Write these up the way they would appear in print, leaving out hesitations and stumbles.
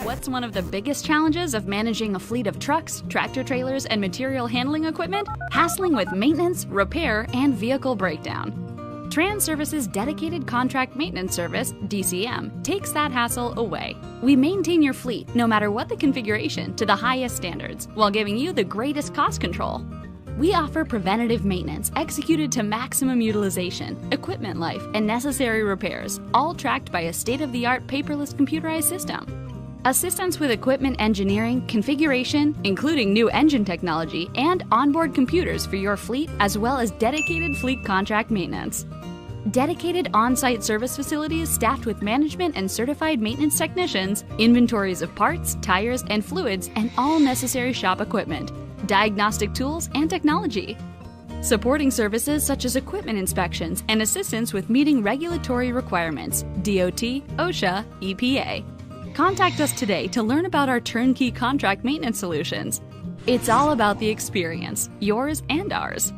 What's one of the biggest challenges of managing a fleet of trucks, tractor trailers, and material handling equipment? Hassling with maintenance, repair, and vehicle breakdown. Transervice's dedicated contract maintenance service, DCM, takes that hassle away. We maintain your fleet, no matter what the configuration, to the highest standards, while giving you the greatest cost control. We offer preventative maintenance executed to maximum utilization, equipment life, and necessary repairs, all tracked by a state-of-the-art paperless computerized system. Assistance with equipment engineering, configuration, including new engine technology, and onboard computers for your fleet, as well as dedicated fleet contract maintenance. Dedicated on-site service facilities staffed with management and certified maintenance technicians, inventories of parts, tires, and fluids, and all necessary shop equipment, diagnostic tools, and technology. Supporting services such as equipment inspections and assistance with meeting regulatory requirements, DOT, OSHA, EPA. Contact us today to learn about our turnkey contract maintenance solutions. It's all about the experience, yours and ours.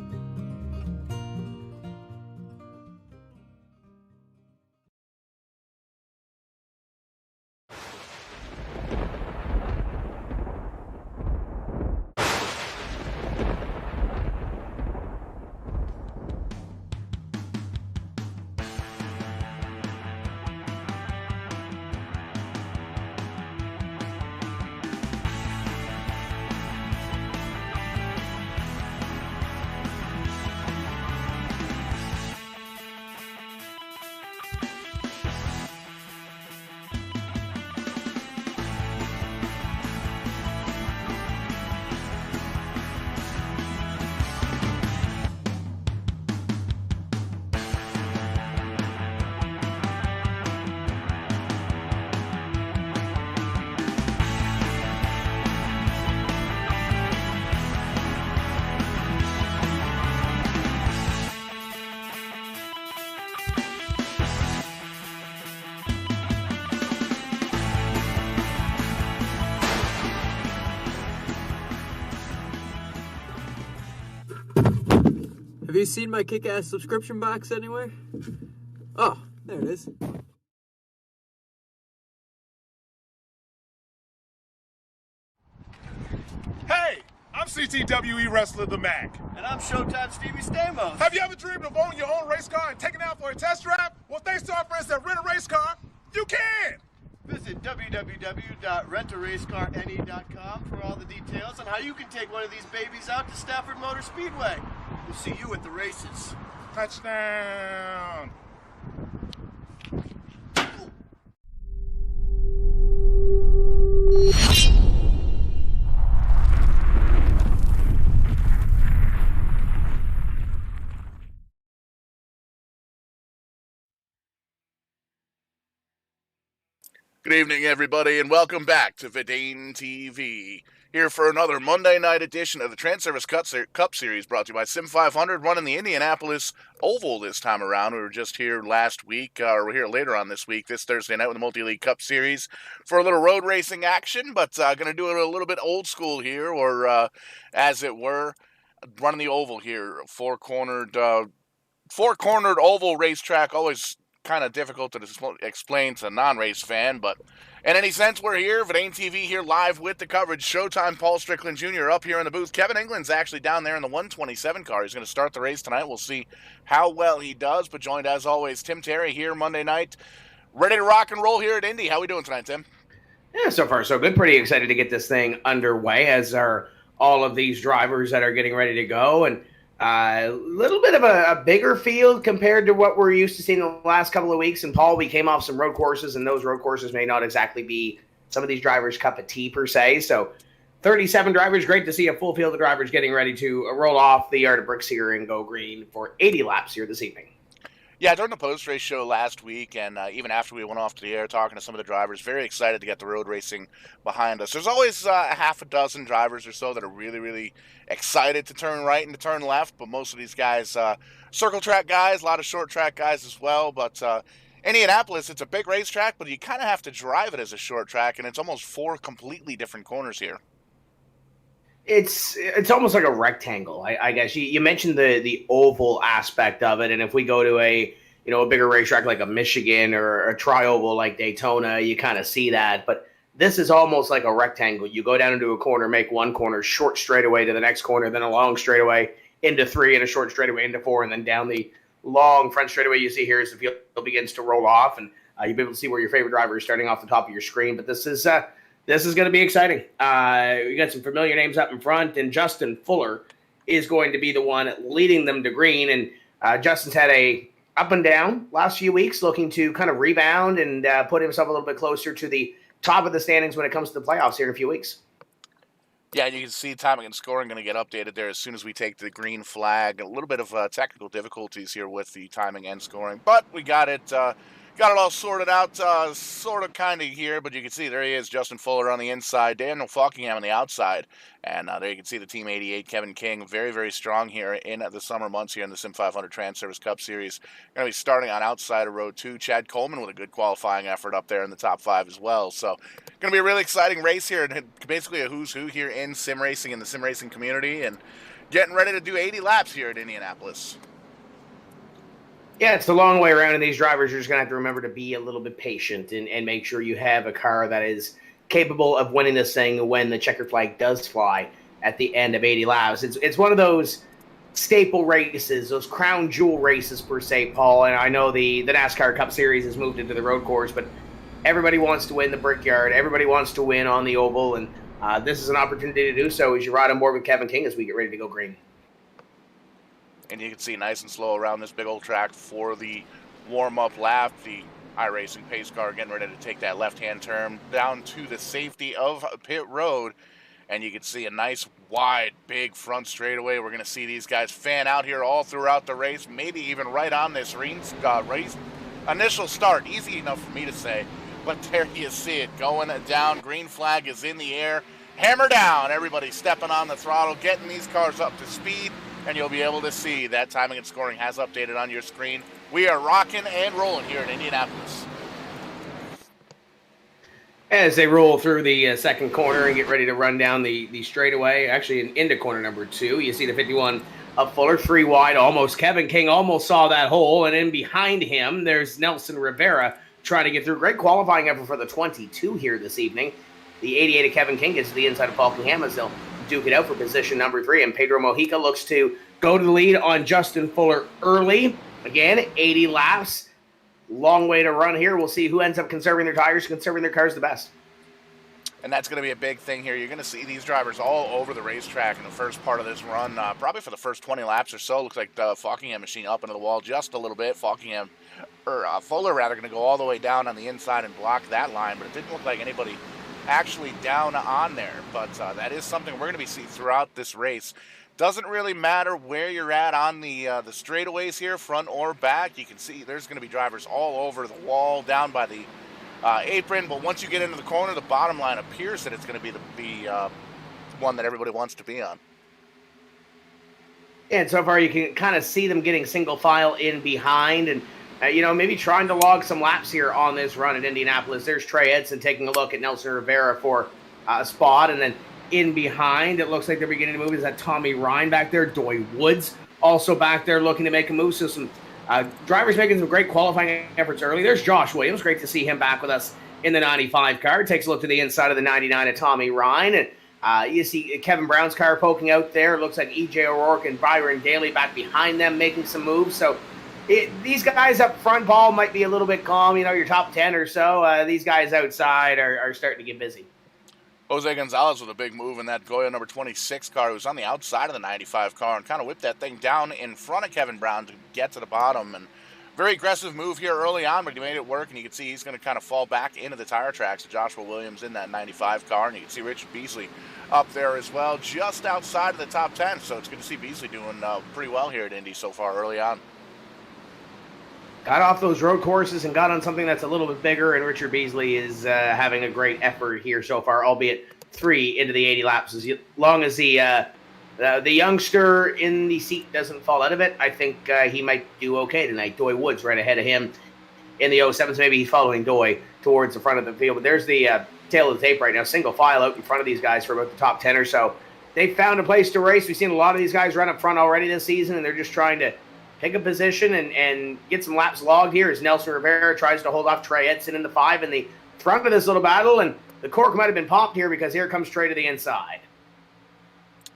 Have you seen my kick-ass subscription box anywhere? Oh, there it is. Hey, I'm CTWE Wrestler The Mac. And I'm Showtime Stevie Stamos. Have you ever dreamed of owning your own race car and taking it out for a test drive? Well, thanks to our friends at Rent a Race Car, you can! Visit www.rentaracecarne.com for all the details on how you can take one of these babies out to Stafford Motor Speedway. We'll see you at the races. Touchdown! Good evening, everybody, and welcome back to Vidane TV. Here for another Monday night edition of the Transervice Cup Series, brought to you by SIM500, running the Indianapolis Oval this time around. We were just here last week, or we're here later on this week, this Thursday night with the Multi-League Cup Series for a little road racing action, but going to do it a little bit old school here, or as it were, running the Oval here, four-cornered oval racetrack, always kind of difficult to explain to a non-race fan, but in any sense, we're here, Vidane TV here live with the coverage. Showtime, Paul Strickland Jr. up here in the booth. Kevin England's actually down there in the 127 car. He's going to start the race tonight. We'll see how well he does, but joined as always, Tim Terry here Monday night. Ready to rock and roll here at Indy. How we doing tonight, Tim? Yeah, so far so good. Pretty excited to get this thing underway, as are all of these drivers that are getting ready to go. And A little bit of a bigger field compared to what we're used to seeing in the last couple of weeks. And Paul, we came off some road courses, and those road courses may not exactly be some of these drivers' cup of tea per se. So 37 drivers, great to see a full field of drivers getting ready to roll off the yard of bricks here and go green for 80 laps here this evening. Yeah, during the post-race show last week, and even after we went off to the air talking to some of the drivers, very excited to get the road racing behind us. There's always a half a dozen drivers or so that are really, really excited to turn right and to turn left, but most of these guys, circle track guys, a lot of short track guys as well. But Indianapolis, it's a big racetrack, but you kind of have to drive it as a short track, and it's almost 4 completely different corners here. It's almost like a rectangle, I guess. You mentioned the oval aspect of it, and if we go to a bigger racetrack like a Michigan or a tri-oval like Daytona, you kind of see that. But this is almost like a rectangle. You go down into a corner, make one corner, short straightaway to the next corner, then a long straightaway into 3, and a short straightaway into 4, and then down the long front straightaway you see here as the field begins to roll off, and you'll be able to see where your favorite driver is starting off the top of your screen. But this is going to be exciting. We got some familiar names up in front, and Justin Fuller is going to be the one leading them to green. And Justin's had a up and down last few weeks, looking to kind of rebound and put himself a little bit closer to the top of the standings when it comes to the playoffs here in a few weeks. Yeah, you can see timing and scoring going to get updated there as soon as we take the green flag. A little bit of technical difficulties here with the timing and scoring, but we got it all sorted out, sort of kind of here, but you can see there he is, Justin Fuller on the inside, Daniel Falkingham on the outside, and there you can see the Team 88, Kevin King, very, very strong here in the summer months here in the SIM500 Transervice Cup Series. Going to be starting on outside of row 2. Chad Coleman with a good qualifying effort up there in the top 5 as well, so going to be a really exciting race here, and basically a who's who here in sim racing, in the sim racing community, and getting ready to do 80 laps here at Indianapolis. Yeah, it's the long way around, and these drivers are just going to have to remember to be a little bit patient and make sure you have a car that is capable of winning this thing when the checkered flag does fly at the end of 80 laps. It's one of those staple races, those crown jewel races per se, Paul, and I know the NASCAR Cup Series has moved into the road course, but everybody wants to win the Brickyard. Everybody wants to win on the oval, and this is an opportunity to do so as you ride on board with Kevin King as we get ready to go green. And you can see nice and slow around this big old track for the warm-up lap. The iRacing pace car getting ready to take that left-hand turn down to the safety of pit road. And you can see a nice, wide, big front straightaway. We're going to see these guys fan out here all throughout the race, maybe even right on this race initial start. Easy enough for me to say, but there you see it going down. Green flag is in the air. Hammer down. Everybody stepping on the throttle, getting these cars up to speed. And you'll be able to see that timing and scoring has updated on your screen. We are rocking and rolling here in Indianapolis. As they roll through the second corner and get ready to run down the straightaway, actually into corner number 2, you see the 51 up Fuller, 3 wide, almost. Kevin King almost saw that hole, and in behind him, there's Nelson Rivera trying to get through. Great qualifying effort for the 22 here this evening. The 88 of Kevin King gets to the inside of Falkingham as they'll duke it out for position number 3, and Pedro Mojica looks to go to the lead on Justin Fuller early. Again, 80 laps. Long way to run here. We'll see who ends up conserving their tires, conserving their cars the best. And that's going to be a big thing here. You're going to see these drivers all over the racetrack in the first part of this run, probably for the first 20 laps or so. Looks like the Falkingham machine up into the wall just a little bit. Fuller going to go all the way down on the inside and block that line, but it didn't look like anybody actually down on there. But that is something we're going to be seeing throughout this race. Doesn't really matter where you're at on the straightaways here, front or back. You can see there's going to be drivers all over the wall, down by the apron. But once you get into the corner, the bottom line appears that it's going to be the one that everybody wants to be on. And so far you can kind of see them getting single file in behind and, maybe trying to log some laps here on this run at Indianapolis. There's Trey Edson taking a look at Nelson Rivera for a spot, and then in behind, it looks like they're beginning to move. Is that Tommy Ryan back there? Doy Woods also back there looking to make a move. So some drivers making some great qualifying efforts early. There's Josh Williams. Great to see him back with us in the 95 car. Takes a look to the inside of the 99 of Tommy Ryan. And you see Kevin Brown's car poking out there. Looks like E.J. O'Rourke and Byron Daly back behind them making some moves. So these guys up front, Paul, might be a little bit calm. Your top 10 or so. These guys outside are starting to get busy. Jose Gonzalez with a big move in that Goya number 26 car, who's on the outside of the 95 car, and kind of whipped that thing down in front of Kevin Brown to get to the bottom. And very aggressive move here early on, but he made it work, and you can see he's going to kind of fall back into the tire tracks. Joshua Williams in that 95 car, and you can see Richard Beasley up there as well, just outside of the top 10. So it's good to see Beasley doing pretty well here at Indy so far early on. Got off those road courses and got on something that's a little bit bigger, and Richard Beasley is having a great effort here so far, albeit 3 into the 80 laps. As long as the youngster in the seat doesn't fall out of it, I think he might do okay tonight. Doy Woods right ahead of him in the 07s. Maybe he's following Doy towards the front of the field. But there's the tail of the tape right now. Single file out in front of these guys for about the top 10 or so. They found a place to race. We've seen a lot of these guys run up front already this season, and they're just trying to take a position and get some laps logged here as Nelson Rivera tries to hold off Trey Edson in the 5 in the front of this little battle. And the cork might have been popped here because here comes Trey to the inside.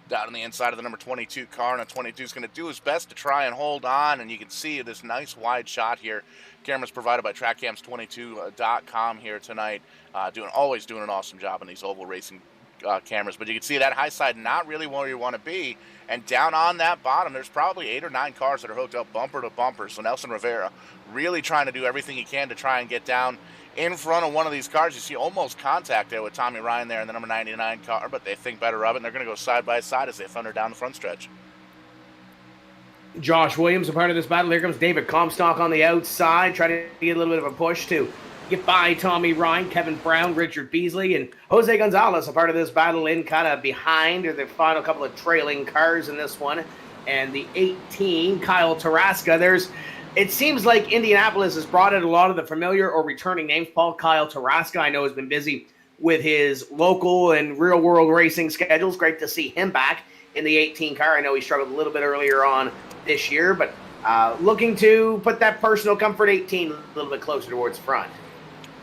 Down on the inside of the number 22 car, and a 22 is going to do his best to try and hold on, and you can see this nice wide shot here. Cameras provided by TrackCams22.com here tonight. Always doing an awesome job on these oval racing cameras, but you can see that high side not really where you want to be, and down on that bottom there's probably 8 or 9 cars that are hooked up bumper to bumper. So Nelson Rivera really trying to do everything he can to try and get down in front of one of these cars. You see almost contact there with Tommy Ryan there in the number 99 car, but they think better of it, and they're going to go side by side as they thunder down the front stretch. Josh Williams a part of this battle. Here comes David Comstock on the outside, trying to get a little bit of a push to get by Tommy Ryan, Kevin Brown, Richard Beasley, and Jose Gonzalez a part of this battle in kind of behind, or the final couple of trailing cars in this one. And the 18, Kyle Tarasca. It seems like Indianapolis has brought in a lot of the familiar or returning names. Kyle Tarasca, I know, has been busy with his local and real-world racing schedules. Great to see him back in the 18 car. I know he struggled a little bit earlier on this year, but looking to put that personal comfort 18 a little bit closer towards the front.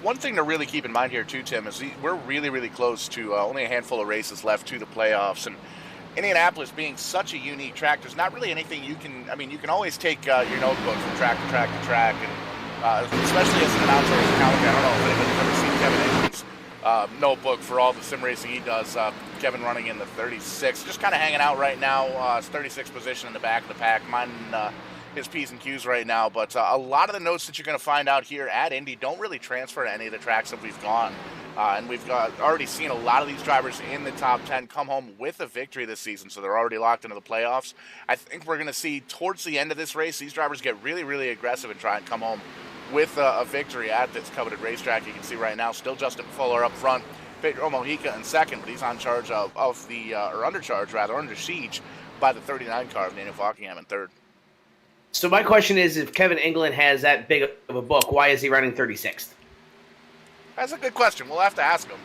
One thing to really keep in mind here too, Tim, is we're really, really close to only a handful of races left to the playoffs. And Indianapolis being such a unique track, there's not really anything you can always take your notebook from track to track to track. And especially as an announcer as a commentator, I don't know if anybody's ever seen Kevin Ingram's notebook for all the sim racing he does. Kevin running in the 36, just kind of hanging out right now. His 36th position in the back of the pack. Mine his P's and Q's right now, but a lot of the notes that you're going to find out here at Indy don't really transfer to any of the tracks that we've gone. And we've already seen a lot of these drivers in the top 10 come home with a victory this season, so they're already locked into the playoffs. I think we're going to see towards the end of this race, these drivers get really, really aggressive and try and come home with a victory at this coveted racetrack. You can see right now, still Justin Fuller up front, Pedro Mojica in second, but he's on charge under siege by the 39 car of Daniel Fockingham in third. So my question is, if Kevin England has that big of a book, why is he running 36th? That's a good question. We'll have to ask him.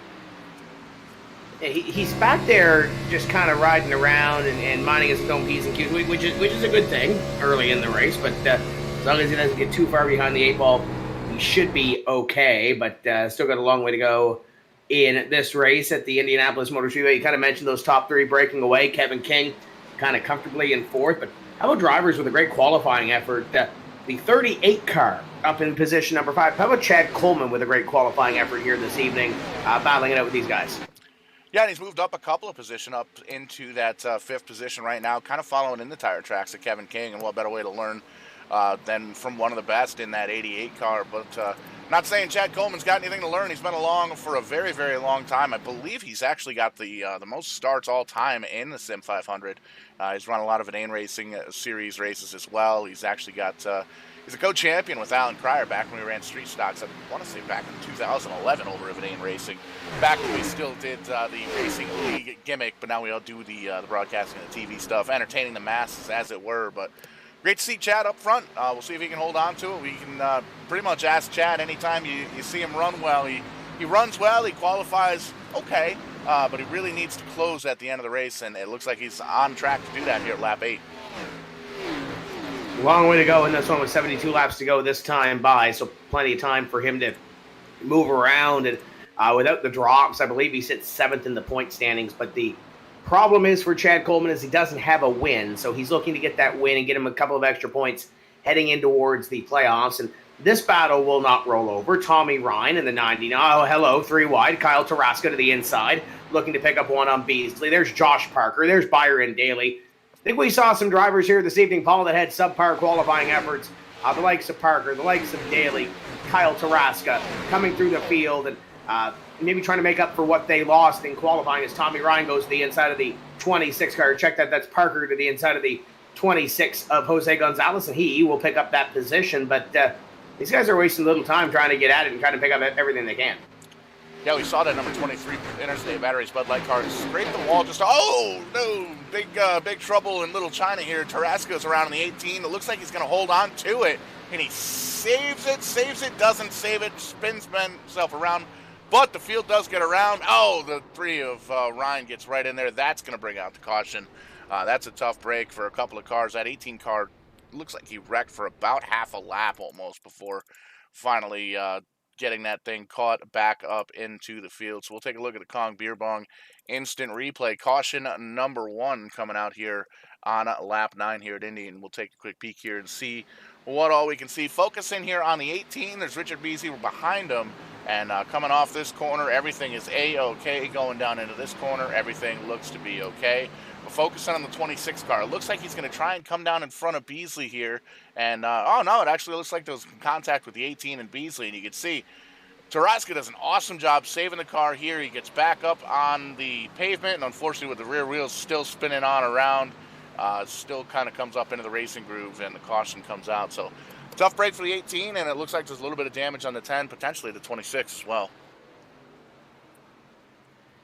He's back there just kind of riding around and minding his own P's and Q's, which is a good thing early in the race. But as long as he doesn't get too far behind the 8 ball, he should be okay. But still got a long way to go in this race at the Indianapolis Motor Speedway. You kind of mentioned those top 3 breaking away. Kevin King kind of comfortably in 4th. But how about drivers with a great qualifying effort? The 38 car up in position number 5. How about Chad Coleman with a great qualifying effort here this evening, battling it out with these guys? Yeah, and he's moved up a couple of positions up into that 5th position right now, kind of following in the tire tracks of Kevin King, and what better way to learn than from one of the best in that 88 car. But not saying Chad Coleman's got anything to learn. He's been along for a very, very long time. I believe he's actually got the most starts all time in the SIM500. He's run a lot of Verdane Racing Series races as well. He's actually got he's a co-champion with Alan Cryer back when we ran street stocks. I want to say back in 2011 over at Verdane Racing. Back when we still did the racing league gimmick, but now we all do the broadcasting and the TV stuff, entertaining the masses as it were. But great to see Chad up front. We'll see if he can hold on to it. We can pretty much ask Chad anytime you see him run well. He runs well. He qualifies okay, but he really needs to close at the end of the race, and it looks like he's on track to do that here at lap 8. Long way to go in this one with 72 laps to go this time by, so plenty of time for him to move around. And without the drops, I believe he sits 7th in the point standings, but the problem is for Chad Coleman is he doesn't have a win, so he's looking to get that win and get him a couple of extra points heading in towards the playoffs. And This battle will not roll over. Tommy Ryan in the 99. Oh, hello, 3 wide. Kyle Tarasca to the inside, looking to pick up one on Beasley. There's Josh Parker. There's Byron Daly. I think we saw some drivers here this evening, Paul, that had subpar qualifying efforts. The likes of Parker, the likes of Daly, Kyle Tarasca coming through the field and maybe trying to make up for what they lost in qualifying as Tommy Ryan goes to the inside of the 26 car. Check that. That's Parker to the inside of the 26 of Jose Gonzalez, and he will pick up that position. But these guys are wasting little time trying to get at it and trying to pick up everything they can. Yeah, we saw that number 23 Interstate Batteries Bud Light car scrape the wall. Just oh no, big trouble in Little China here. Tarasca's around in the 18. It looks like he's going to hold on to it, and he saves it, doesn't save it, spins himself around. But the field does get around. Oh, the 3 of Ryan gets right in there. That's going to bring out the caution. That's a tough break for a couple of cars. That 18 car looks like he wrecked for about half a lap almost before finally getting that thing caught back up into the field. So we'll take a look at the Kong Beer Bong instant replay. Caution number 1 coming out here on lap 9 here at Indy, and we'll take a quick peek here and see what all we can see. Focusing here on the 18, there's Richard Beasley behind him, and coming off this corner, everything is A-OK. Going down into this corner, everything looks to be okay. But focusing on the 26 car, it looks like he's going to try and come down in front of Beasley here, and oh no, it actually looks like there was contact with the 18 and Beasley, and you can see Tarasca does an awesome job saving the car here. He gets back up on the pavement, and unfortunately with the rear wheels still spinning on around, still kind of comes up into the racing groove, and the caution comes out. So tough break for the 18, and it looks like there's a little bit of damage on the 10, potentially the 26 as well.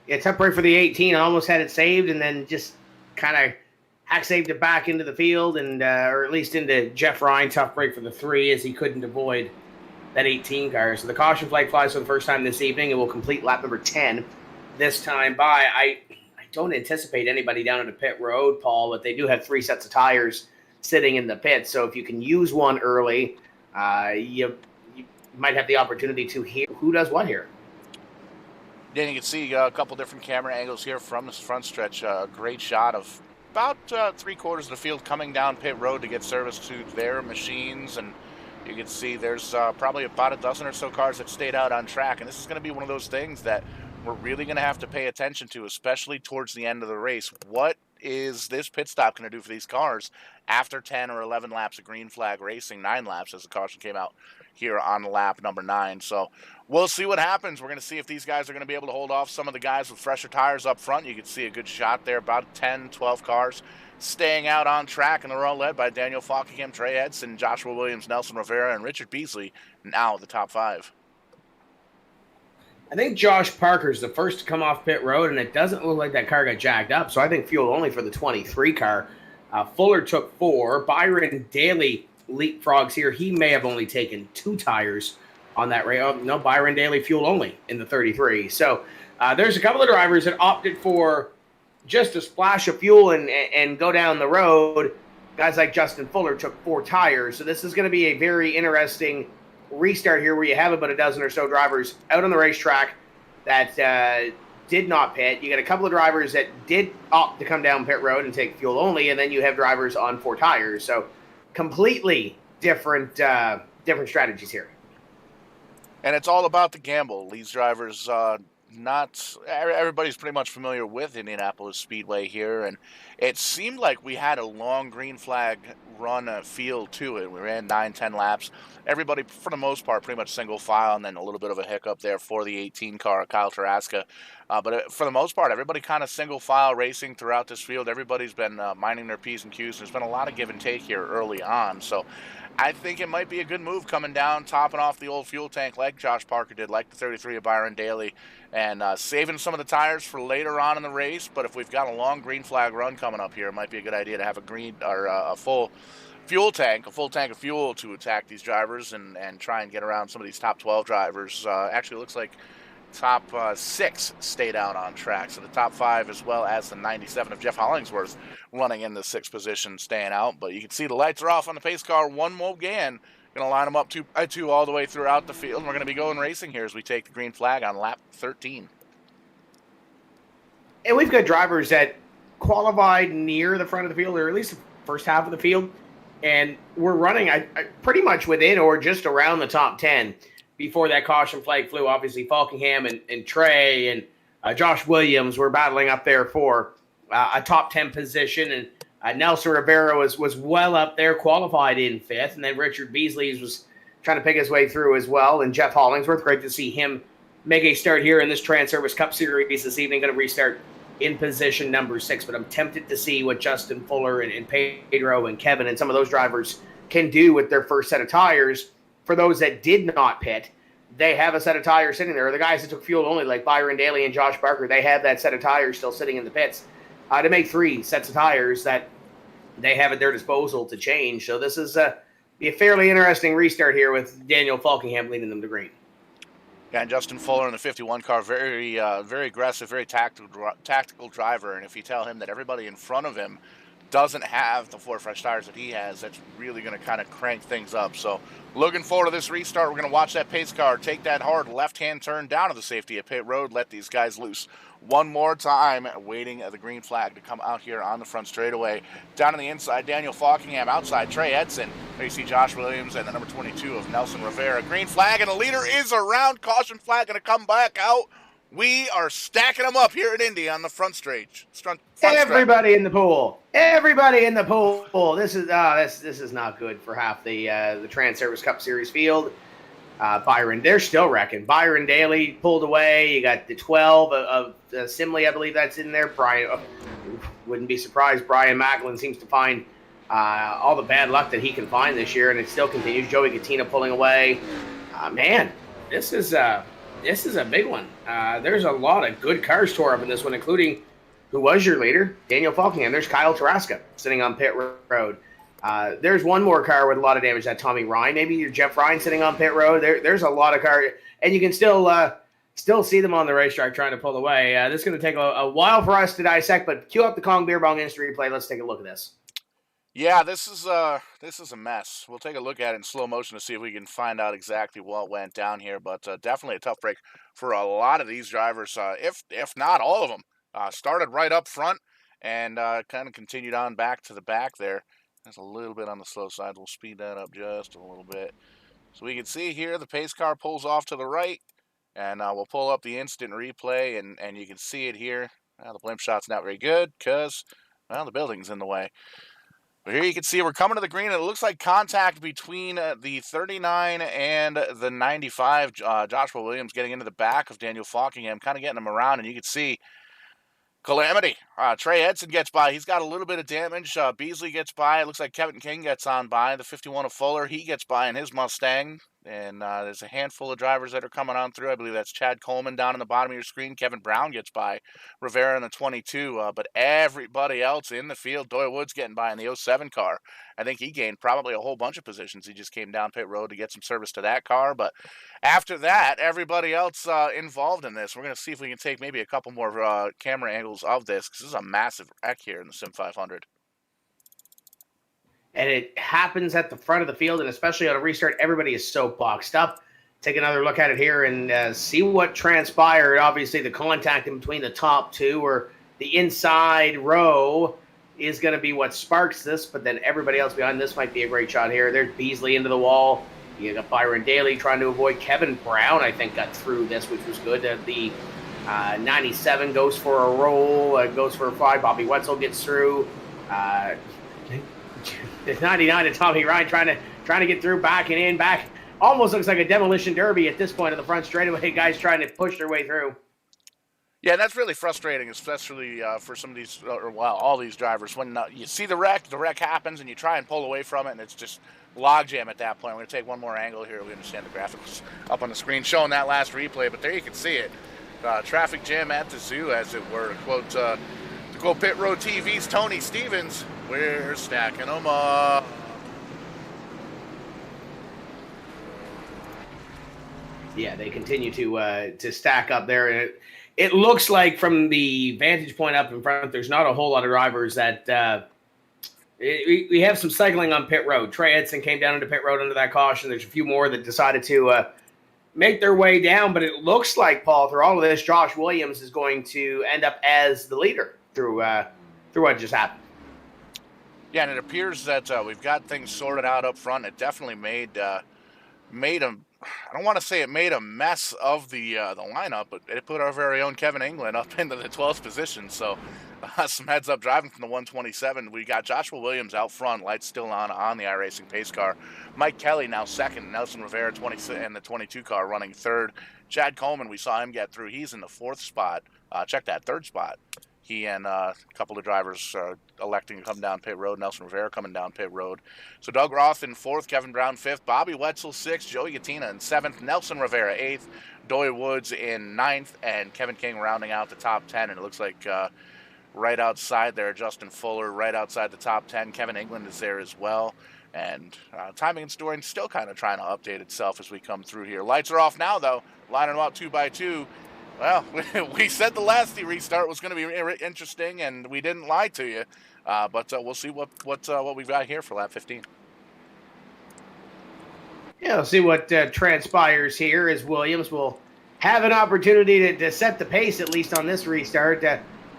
Yeah, tough break for the 18. Almost had it saved, and then just kind of hack saved it back into the field, and or at least into Jeff Ryan. Tough break for the 3 as he couldn't avoid that 18 car. So the caution flag flies for the first time this evening, and will complete lap number 10 this time by. I don't anticipate anybody down at the pit road, Paul, but they do have 3 sets of tires sitting in the pit. So if you can use one early, you might have the opportunity to hear who does what here. Then you can see a couple different camera angles here from this front stretch. A great shot of about 3/4 of the field coming down pit road to get service to their machines, and you can see there's probably about a dozen or so cars that stayed out on track, and this is going to be one of those things that we're really going to have to pay attention to, especially towards the end of the race. What is this pit stop going to do for these cars after 10 or 11 laps of green flag racing, 9 laps as the caution came out here on lap number 9. So we'll see what happens. We're going to see if these guys are going to be able to hold off some of the guys with fresher tires up front. You can see a good shot there, about 10, 12 cars staying out on track, and they're all led by Daniel Falkingham, Trey Edson, Joshua Williams, Nelson Rivera, and Richard Beasley, now the top 5. I think Josh Parker's the first to come off pit road, and it doesn't look like that car got jacked up, so I think fuel only for the 23 car. Fuller took 4. Byron Daly leapfrogs here. He may have only taken 2 tires on that race. Oh, no, Byron Daly fuel only in the 33. So there's a couple of drivers that opted for just a splash of fuel and go down the road. Guys like Justin Fuller took 4 tires. So this is going to be a very interesting restart here where you have about a dozen or so drivers out on the racetrack that did not pit. You got a couple of drivers that did opt to come down pit road and take fuel only, and then you have drivers on 4 tires. So completely different strategies here. And it's all about the gamble. These drivers, not everybody's pretty much familiar with Indianapolis Speedway here, and it seemed like we had a long green flag run feel to it. We ran 9-10 laps. Everybody, for the most part, pretty much single file, and then a little bit of a hiccup there for the 18 car, Kyle Tarasca. But for the most part, everybody kind of single file racing throughout this field. Everybody's been minding their P's and Q's. There's been a lot of give and take here early on. So I think it might be a good move coming down, topping off the old fuel tank like Josh Parker did, like the 33 of Byron Daly, and saving some of the tires for later on in the race. But if we've got a long green flag run coming up here, it might be a good idea to have a green or a full fuel tank, a full tank of fuel to attack these drivers and try and get around some of these top 12 drivers. Actually, looks like top 6 stayed out on track. So the top 5, as well as the 97 of Jeff Hollingsworth, running in the 6th position, staying out. But you can see the lights are off on the pace car one more again. Going to line them up 2 by 2 all the way throughout the field. And we're going to be going racing here as we take the green flag on lap 13. And we've got drivers that qualified near the front of the field, or at least the first half of the field. And we're running I pretty much within or just around the top 10 before that caution flag flew. Obviously, Falkingham and Trey and Josh Williams were battling up there for a top 10 position. And Nelson Rivera was well up there, qualified in 5th. And then Richard Beasley was trying to pick his way through as well. And Jeff Hollingsworth, great to see him make a start here in this Transervice Cup Series this evening. Going to restart in position number 6. But I'm tempted to see what Justin Fuller and Pedro and Kevin and some of those drivers can do with their first set of tires. For those that did not pit, they have a set of tires sitting there. The guys that took fuel only, like Byron Daly and Josh Barker, they have that set of tires still sitting in the pits to make 3 sets of tires that they have at their disposal to change. So this is be a fairly interesting restart here with Daniel Falkingham leading them to green. Yeah, and Justin Fuller in the 51 car, very aggressive, very tactical driver. And if you tell him that everybody in front of him doesn't have the 4 fresh tires that he has, that's really going to kind of crank things up. So looking forward to this restart. We're going to watch that pace car take that hard left-hand turn down to the safety at pit road, let these guys loose one more time, waiting at the green flag to come out here on the front straightaway. Down on the inside, Daniel Falkingham. Outside, Trey Edson. There you see Josh Williams and the number 22 of Nelson Rivera. Green flag, and the leader is around. Caution flag going to come back out. We are stacking them up here at Indy on the front stage. Everybody in the pool. Everybody in the pool. This is not good for half the Transervice Cup Series field. Byron, they're still wrecking. Byron Daly pulled away. You got the 12 of Simley, I believe that's in there. Brian, wouldn't be surprised. Brian Macklin seems to find all the bad luck that he can find this year, and it still continues. Joey Katina pulling away. Man, this is a big one. There's a lot of good cars tore up in this one, including who was your leader, Daniel Falkingham. There's Kyle Tarasca sitting on pit road. There's one more car with a lot of damage, that Tommy Ryan. Maybe you're Jeff Ryan sitting on pit road. There's a lot of cars, and you can still see them on the racetrack trying to pull away. This is going to take a while for us to dissect, but cue up the Kong Beer Bong Industry replay. Let's take a look at this. Yeah, this is a mess. We'll take a look at it in slow motion to see if we can find out exactly what went down here. But definitely a tough break for a lot of these drivers, if not all of them. Started right up front and kind of continued on back to the back there. That's a little bit on the slow side. We'll speed that up just a little bit. So we can see here the pace car pulls off to the right, and we'll pull up the instant replay, and you can see it here. The blimp shot's not very good because, well, the building's in the way. But here you can see we're coming to the green, and it looks like contact between the 39 and the 95. Joshua Williams getting into the back of Daniel Falkingham, kind of getting him around, and you can see calamity. Trey Edson gets by. He's got a little bit of damage. Beasley gets by. It looks like Kevin King gets on by. The 51 of Fuller, he gets by in his Mustang. And there's a handful of drivers that are coming on through. I believe that's Chad Coleman down in the bottom of your screen. Kevin Brown gets by. Rivera in the 22. But everybody else in the field, Doyle Woods getting by in the 07 car. I think he gained probably a whole bunch of positions. He just came down pit road to get some service to that car. But after that, everybody else involved in this. We're going to see if we can take maybe a couple more camera angles of this, because this is a massive wreck here in the SIM500. And it happens at the front of the field, and especially on a restart, everybody is so boxed up. Take another look at it here and see what transpired. Obviously, the contact in between the top two or the inside row is going to be what sparks this, but then everybody else behind this might be a great shot here. There's Beasley into the wall. You got Byron Daly trying to avoid. Kevin Brown, I think, got through this, which was good. The 97 goes for a roll, goes for a 5. Bobby Wetzel gets through. There's 99 to Tommy Ryan trying to get through, backing in, back. Almost looks like a demolition derby at this point of the front straightaway. Guys trying to push their way through. Yeah, that's really frustrating, especially for some of these, all these drivers. When you see the wreck happens, and you try and pull away from it, and it's just logjam at that point. We're going to take one more angle here. We understand the graphics up on the screen showing that last replay, but there you can see it. Traffic jam at the zoo, as it were. To quote Pit Road TV's Tony Stevens, we're stacking them up. Yeah, they continue to stack up there, and it looks like from the vantage point up in front, there's not a whole lot of drivers that we have some cycling on pit road. Trey Edson came down into pit road under that caution. There's a few more that decided to make their way down, but it looks like, Paul, through all of this, Josh Williams is going to end up as the leader through what just happened. Yeah, and it appears that we've got things sorted out up front. It definitely made a, I don't want to say it made a mess of the lineup, but it put our very own Kevin England up into the 12th position. So some heads up driving from the 127. We got Joshua Williams out front, lights still on the iRacing pace car. Mike Kelly now second. Nelson Rivera 20 and the 22 car running third. Chad Coleman, we saw him get through. He's in the fourth spot. Check that, third spot. He and a couple of drivers electing to come down pit road. Nelson Rivera coming down pit road. So Doug Roth in fourth, Kevin Brown fifth, Bobby Wetzel sixth, Joey Gattina in seventh, Nelson Rivera eighth, Doy Woods in ninth, and Kevin King rounding out the top 10. And it looks like right outside there, Justin Fuller right outside the top 10. Kevin England is there as well. And timing and storing still kind of trying to update itself as we come through here. Lights are off now, though. Lining them out 2 by 2. Well, we said the last restart was going to be interesting, and we didn't lie to you. But we'll see what we've got here for lap 15. Yeah, we'll see what transpires here as Williams will have an opportunity to set the pace, at least on this restart.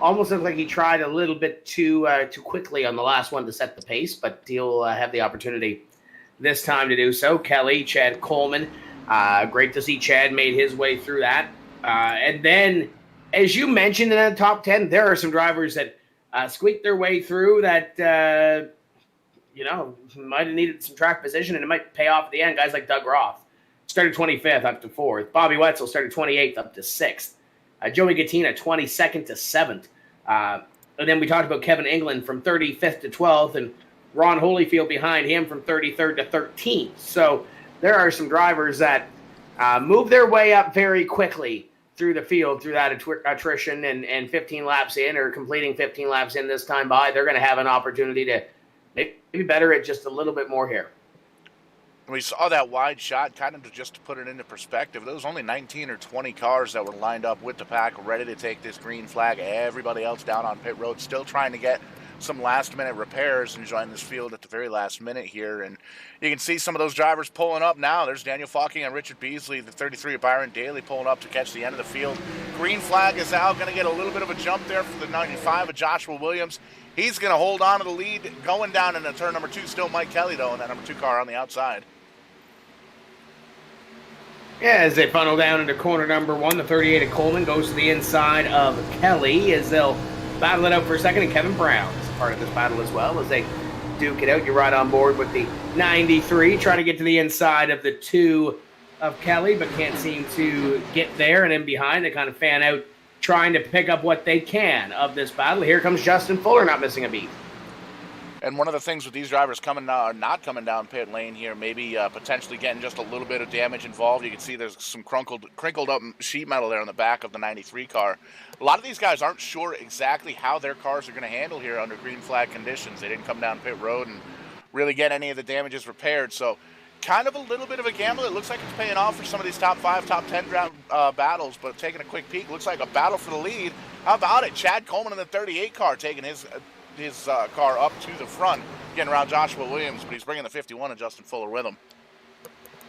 Almost looked like he tried a little bit too quickly on the last one to set the pace, but he'll have the opportunity this time to do so. Kelly, Chad Coleman, great to see Chad made his way through that. And then, as you mentioned in the top 10, there are some drivers that squeaked their way through that, might have needed some track position, and it might pay off at the end. Guys like Doug Roth started 25th up to 4th. Bobby Wetzel started 28th up to 6th. Joey Gattina, 22nd to 7th. And then we talked about Kevin England from 35th to 12th, and Ron Holyfield behind him from 33rd to 13th. So there are some drivers that move their way up very quickly through the field, through that attrition, and 15 laps in, or completing 15 laps in this time by. They're going to have an opportunity to maybe better it just a little bit more here. We saw that wide shot, kind of just to put it into perspective. There was only 19 or 20 cars that were lined up with the pack, ready to take this green flag. Everybody else down on pit road still trying to get some last-minute repairs and join this field at the very last minute here. And you can see some of those drivers pulling up now. There's Daniel Falking and Richard Beasley, the 33 of Byron Daly, pulling up to catch the end of the field. Green flag is out. Going to get a little bit of a jump there for the 95 of Joshua Williams. He's going to hold on to the lead going down into turn number 2. Still Mike Kelly, though, in that number 2 car on the outside. Yeah, as they funnel down into corner number 1, the 38 of Coleman goes to the inside of Kelly as they'll battle it out for a second, and Kevin Brown is part of this battle as well as they duke it out. You're right on board with the 93, trying to get to the inside of the 2 of Kelly, but can't seem to get there. And in behind, they kind of fan out, trying to pick up what they can of this battle. Here comes Justin Fuller, not missing a beat. And one of the things with these drivers not coming down pit lane here, maybe potentially getting just a little bit of damage involved. You can see there's some crinkled up sheet metal there on the back of the 93 car. A lot of these guys aren't sure exactly how their cars are going to handle here under green flag conditions. They didn't come down pit road and really get any of the damages repaired. So kind of a little bit of a gamble. It looks like it's paying off for some of these top 5, top 10 battles, but taking a quick peek, looks like a battle for the lead. How about it? Chad Coleman in the 38 car taking his car up to the front, getting around Joshua Williams, but he's bringing the 51 and Justin Fuller with him.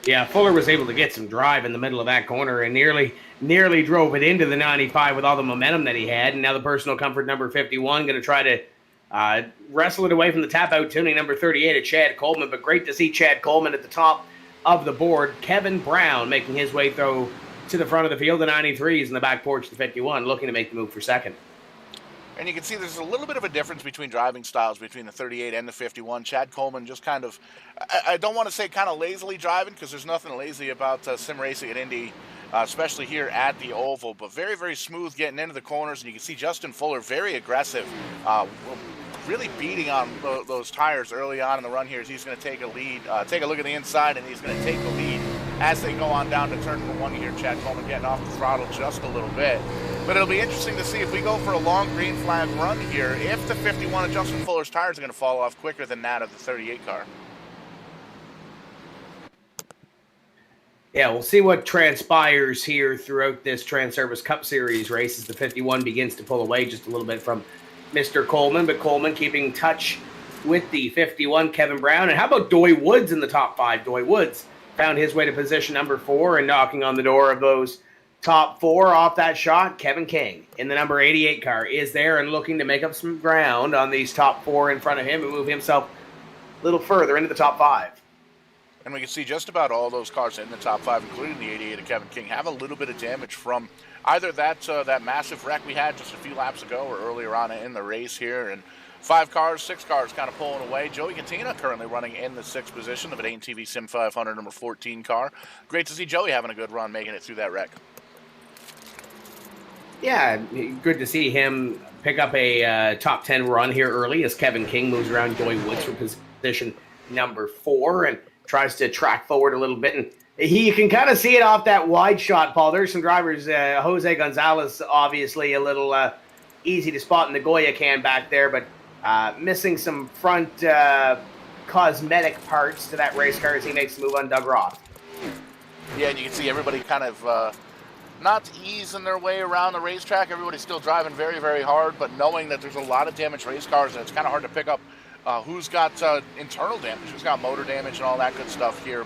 Yeah, Fuller was able to get some drive in the middle of that corner and nearly drove it into the 95 with all the momentum that he had. And now the personal comfort number 51 going to try to wrestle it away from the tap-out tuning number 38 of Chad Coleman. But great to see Chad Coleman at the top of the board. Kevin Brown making his way through to the front of the field. The 93s in the back porch, the 51, looking to make the move for second. And you can see there's a little bit of a difference between driving styles between the 38 and the 51. Chad Coleman just kind of, I don't want to say kind of lazily driving, because there's nothing lazy about sim racing at Indy, especially here at the Oval, but very, very smooth getting into the corners. And you can see Justin Fuller very aggressive, really beating on those tires early on in the run here as he's going to take a lead, take a look at the inside, and he's going to take the lead as they go on down to turn number 1 here. Chad Coleman getting off the throttle just a little bit. But it'll be interesting to see if we go for a long green flag run here, if the 51 of Justin Fuller's tires are going to fall off quicker than that of the 38 car. Yeah, we'll see what transpires here throughout this Transervice Cup Series race as the 51 begins to pull away just a little bit from Mr. Coleman, but Coleman keeping touch with the 51, Kevin Brown. And how about Doy Woods in the top 5? Doy Woods found his way to position number 4 and knocking on the door of those Top 4 off that shot, Kevin King in the number 88 car is there and looking to make up some ground on these top 4 in front of him and move himself a little further into the top 5. And we can see just about all those cars in the top 5, including the 88 of Kevin King, have a little bit of damage from either that massive wreck we had just a few laps ago or earlier on in the race here. And 6 cars kind of pulling away. Joey Katina currently running in the 6th position of an ATV SIM500 number 14 car. Great to see Joey having a good run, making it through that wreck. Yeah, good to see him pick up a top 10 run here early as Kevin King moves around Joey Woods for position number 4 and tries to track forward a little bit. And you can kind of see it off that wide shot, Paul. There's some drivers. Jose Gonzalez, obviously a little easy to spot in the Goya can back there, but missing some front cosmetic parts to that race car as he makes the move on Doug Roth. Yeah, and you can see everybody kind of not easing their way around the racetrack. Everybody's still driving very, very hard, but knowing that there's a lot of damaged race cars, and it's kind of hard to pick up who's got internal damage, who's got motor damage and all that good stuff here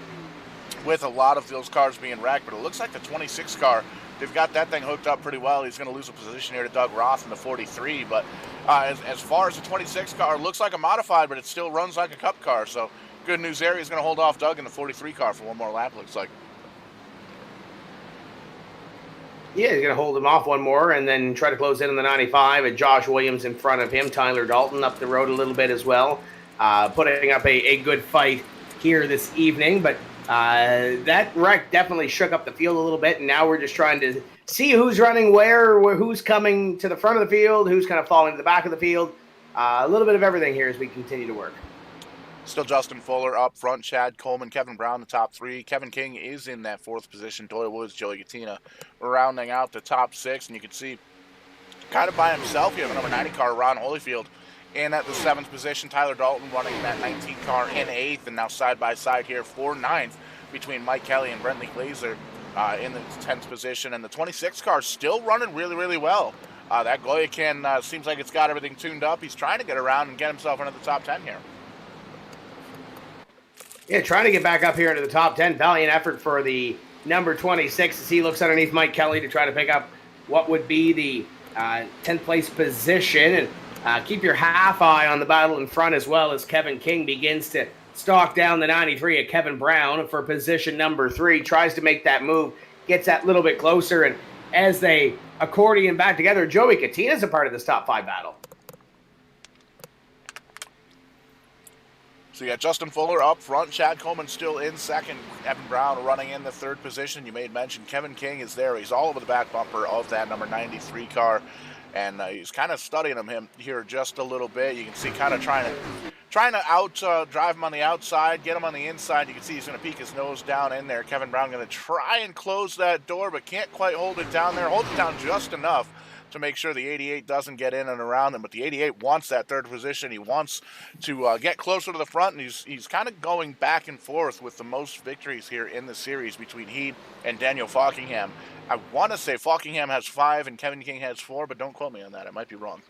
with a lot of those cars being wrecked. But it looks like the 26 car, they've got that thing hooked up pretty well. He's going to lose a position here to Doug Roth in the 43. But as far as the 26 car, it looks like a modified, but it still runs like a cup car. So good news there. He's going to hold off Doug in the 43 car for one more lap, looks like. Yeah, he's going to hold him off one more and then try to close in on the 95. And Josh Williams in front of him. Tyler Dalton up the road a little bit as well. Putting up a good fight here this evening. But that wreck definitely shook up the field a little bit. And now we're just trying to see who's running where, who's coming to the front of the field, who's kind of falling to the back of the field. A little bit of everything here as we continue to work. Still Justin Fuller up front, Chad Coleman, Kevin Brown, the top 3. Kevin King is in that 4th position. Doyle Woods, Joey Katina rounding out the top 6. And you can see kind of by himself here, the number 90 car, Ron Holyfield, in at the 7th position. Tyler Dalton running that 19 car in 8th. And now side by side here for 9th between Mike Kelly and Brentley Glazer in the 10th position. And the 26 car still running really, really well. That Goya can seems like it's got everything tuned up. He's trying to get around and get himself into the top 10 here. Yeah, trying to get back up here into the top 10. Valiant effort for the number 26 as he looks underneath Mike Kelly to try to pick up what would be the 10th place position. And keep your half eye on the battle in front as well as Kevin King begins to stalk down the 93 at Kevin Brown for position number 3. Tries to make that move, gets that little bit closer. And as they accordion back together, Joey Katina's a part of this top 5 battle. So you got Justin Fuller up front, Chad Coleman still in 2nd, Kevin Brown running in the 3rd position. You made mention Kevin King is there. He's all over the back bumper of that number 93 car, and he's kind of studying him here just a little bit. You can see kind of trying to drive him on the outside, get him on the inside. You can see he's going to peek his nose down in there. Kevin Brown going to try and close that door, but can't quite hold it down there. Hold it down just enough to make sure the 88 doesn't get in and around him. But the 88 wants that 3rd position. He wants to get closer to the front, and he's kind of going back and forth with the most victories here in the series between he and Daniel Falkingham. I want to say Falkingham has 5 and Kevin King has 4, but don't quote me on that. I might be wrong.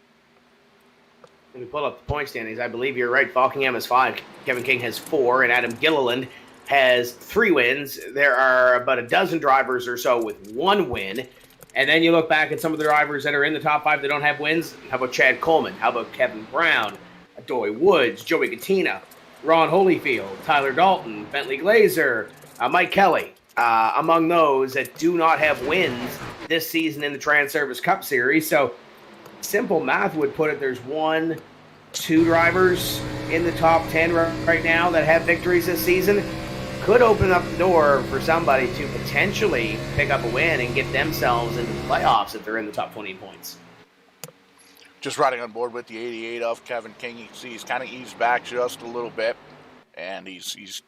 Let me pull up the point standings. I believe you're right. Falkingham has 5. Kevin King has 4, and Adam Gilliland has 3 wins. There are about a dozen drivers or so with 1 win. And then you look back at some of the drivers that are in the top 5 that don't have wins. How about Chad Coleman? How about Kevin Brown? Doy Woods, Joey Katina, Ron Holyfield, Tyler Dalton, Bentley Glazer, Mike Kelly. Among those that do not have wins this season in the Transervice Cup Series. So simple math would put it there's 1, 2 drivers in the top 10 right now that have victories this season. Could open up the door for somebody to potentially pick up a win and get themselves into the playoffs if they're in the top 20 points. Just riding on board with the 88 of Kevin King. You can see he's kind of eased back just a little bit, and he's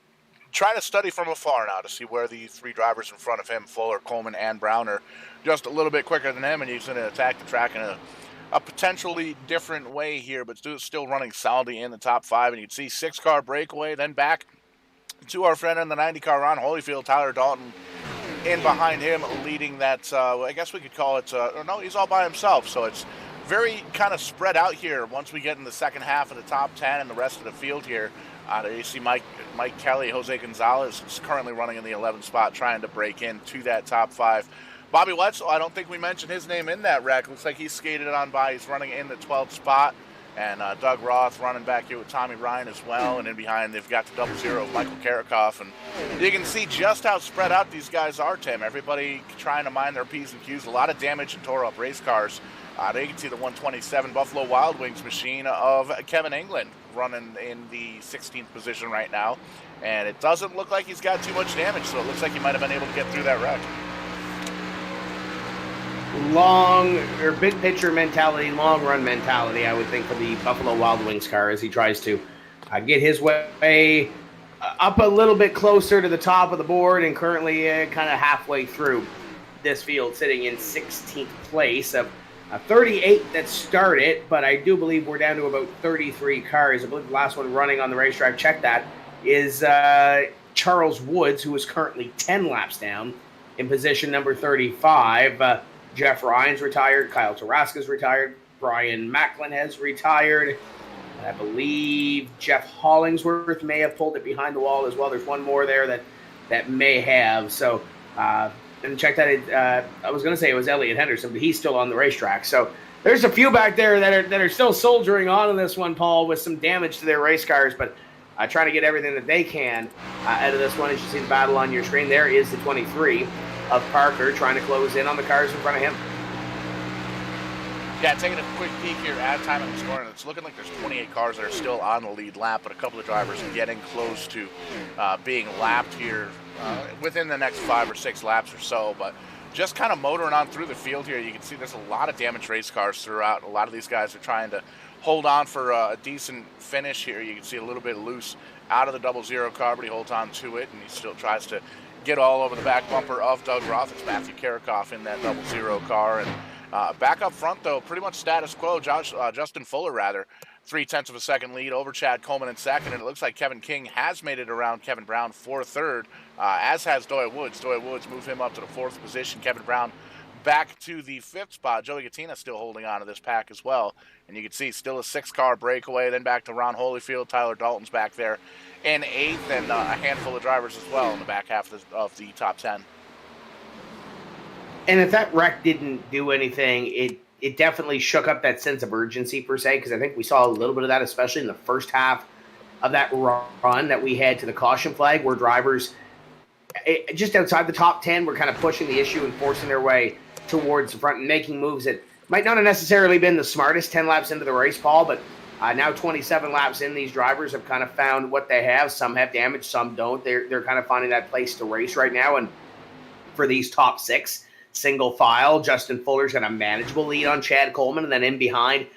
trying to study from afar now to see where the 3 drivers in front of him, Fuller, Coleman, and Brown, are just a little bit quicker than him, and he's going to attack the track in a potentially different way here, but still running solidly in the top 5. And you'd see 6-car breakaway, then back to our friend in the 90 car, Ron Holyfield, Tyler Dalton in behind him, leading that, I guess we could call it, no, he's all by himself. So it's very kind of spread out here once we get in the second half of the top 10 and the rest of the field here. You see Mike Kelly, Jose Gonzalez is currently running in the 11th spot, trying to break into that top 5 Bobby Wetzel, I don't think we mentioned his name in that wreck. Looks like he's skated on by. He's running in the 12th spot. And Doug Roth running back here with Tommy Ryan as well. And in behind, they've got the 00 of Michael Karikoff. And you can see just how spread out these guys are, Tim. Everybody trying to mind their P's and Q's. A lot of damage and tore up race cars. There you can see the 127 Buffalo Wild Wings machine of Kevin England running in the 16th position right now. And it doesn't look like he's got too much damage, so it looks like he might have been able to get through that wreck. Long or big picture mentality, long run mentality, I would think, for the Buffalo Wild Wings car as he tries to get his way up a little bit closer to the top of the board, and currently kind of halfway through this field, sitting in 16th place of 38 that started, but I do believe we're down to about 33 cars. I believe the last one running on the racetrack, check that, is Charles Woods, who is currently 10 laps down in position number 35. Jeff Ryan's retired. Kyle Taraska's retired. Brian Macklin has retired. And I believe Jeff Hollingsworth may have pulled it behind the wall as well. There's one more there that may have. So, and check that. I was going to say it was Elliot Henderson, but he's still on the racetrack. So there's a few back there that are still soldiering on in this one, Paul, with some damage to their race cars, but trying to get everything that they can out of this one. As you see the battle on your screen, there is the 23 of Parker trying to close in on the cars in front of him. Yeah, taking a quick peek here at time and scoring, it's looking like there's 28 cars that are still on the lead lap, but a couple of drivers getting close to being lapped here within the next 5 or 6 laps or so. But just kind of motoring on through the field here, you can see there's a lot of damaged race cars throughout. A lot of these guys are trying to hold on for a decent finish here. You can see a little bit loose out of the 00 car, but he holds on to it, and he still tries to get all over the back bumper of Doug Roth. It's Matthew Karikoff in that 00 car. And back up front, though, pretty much status quo. Justin Fuller, 0.3 of a second lead over Chad Coleman in second. And it looks like Kevin King has made it around Kevin Brown for third, as has Doyle Woods. Doyle Woods moved him up to the 4th position. Kevin Brown back to the 5th spot. Joey Gattina still holding on to this pack as well. And you can see still a 6-car breakaway. Then back to Ron Holyfield. Tyler Dalton's back there in 8th, and a handful of drivers as well in the back half of the top 10. And if that wreck didn't do anything, it definitely shook up that sense of urgency per se, because I think we saw a little bit of that, especially in the first half of that run that we had to the caution flag, where drivers just outside the top 10 were kind of pushing the issue and forcing their way towards the front and making moves that might not have necessarily been the smartest 10 laps into the race, Paul, but now 27 laps in, these drivers have kind of found what they have. Some have damage, some don't. They're kind of finding that place to race right now. And for these top 6, single file, Justin Fuller's got a manageable lead on Chad Coleman. And then in behind,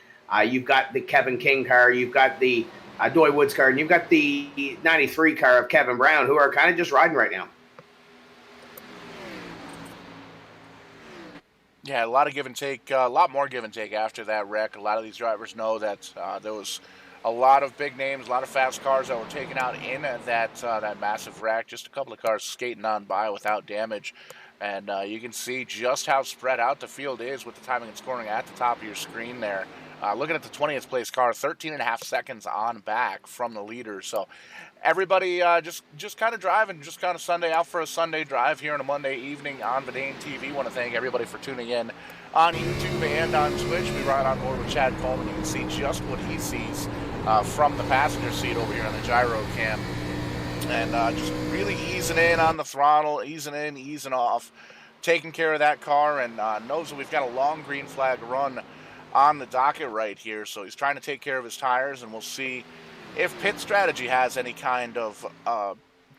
you've got the Kevin King car, you've got the Doy Woods car, and you've got the 93 car of Kevin Brown, who are kind of just riding right now. Yeah, a lot of give and take, a lot more give and take after that wreck. A lot of these drivers know that there was a lot of big names, a lot of fast cars that were taken out in that massive wreck. Just a couple of cars skating on by without damage. And you can see just how spread out the field is with the timing and scoring at the top of your screen there. Looking at the 20th place car, 13.5 seconds on back from the leader. So everybody just kind of driving, just kind of Sunday out for a Sunday drive here on a Monday evening on Verdane TV. Want to thank everybody for tuning in on YouTube and on Twitch. We ride on board with Chad Coleman. You can see just what he sees from the passenger seat over here on the gyro cam. And just really easing in on the throttle, easing in, easing off, taking care of that car, and knows that we've got a long green flag run on the docket right here. So he's trying to take care of his tires, and we'll see if pit strategy has any kind of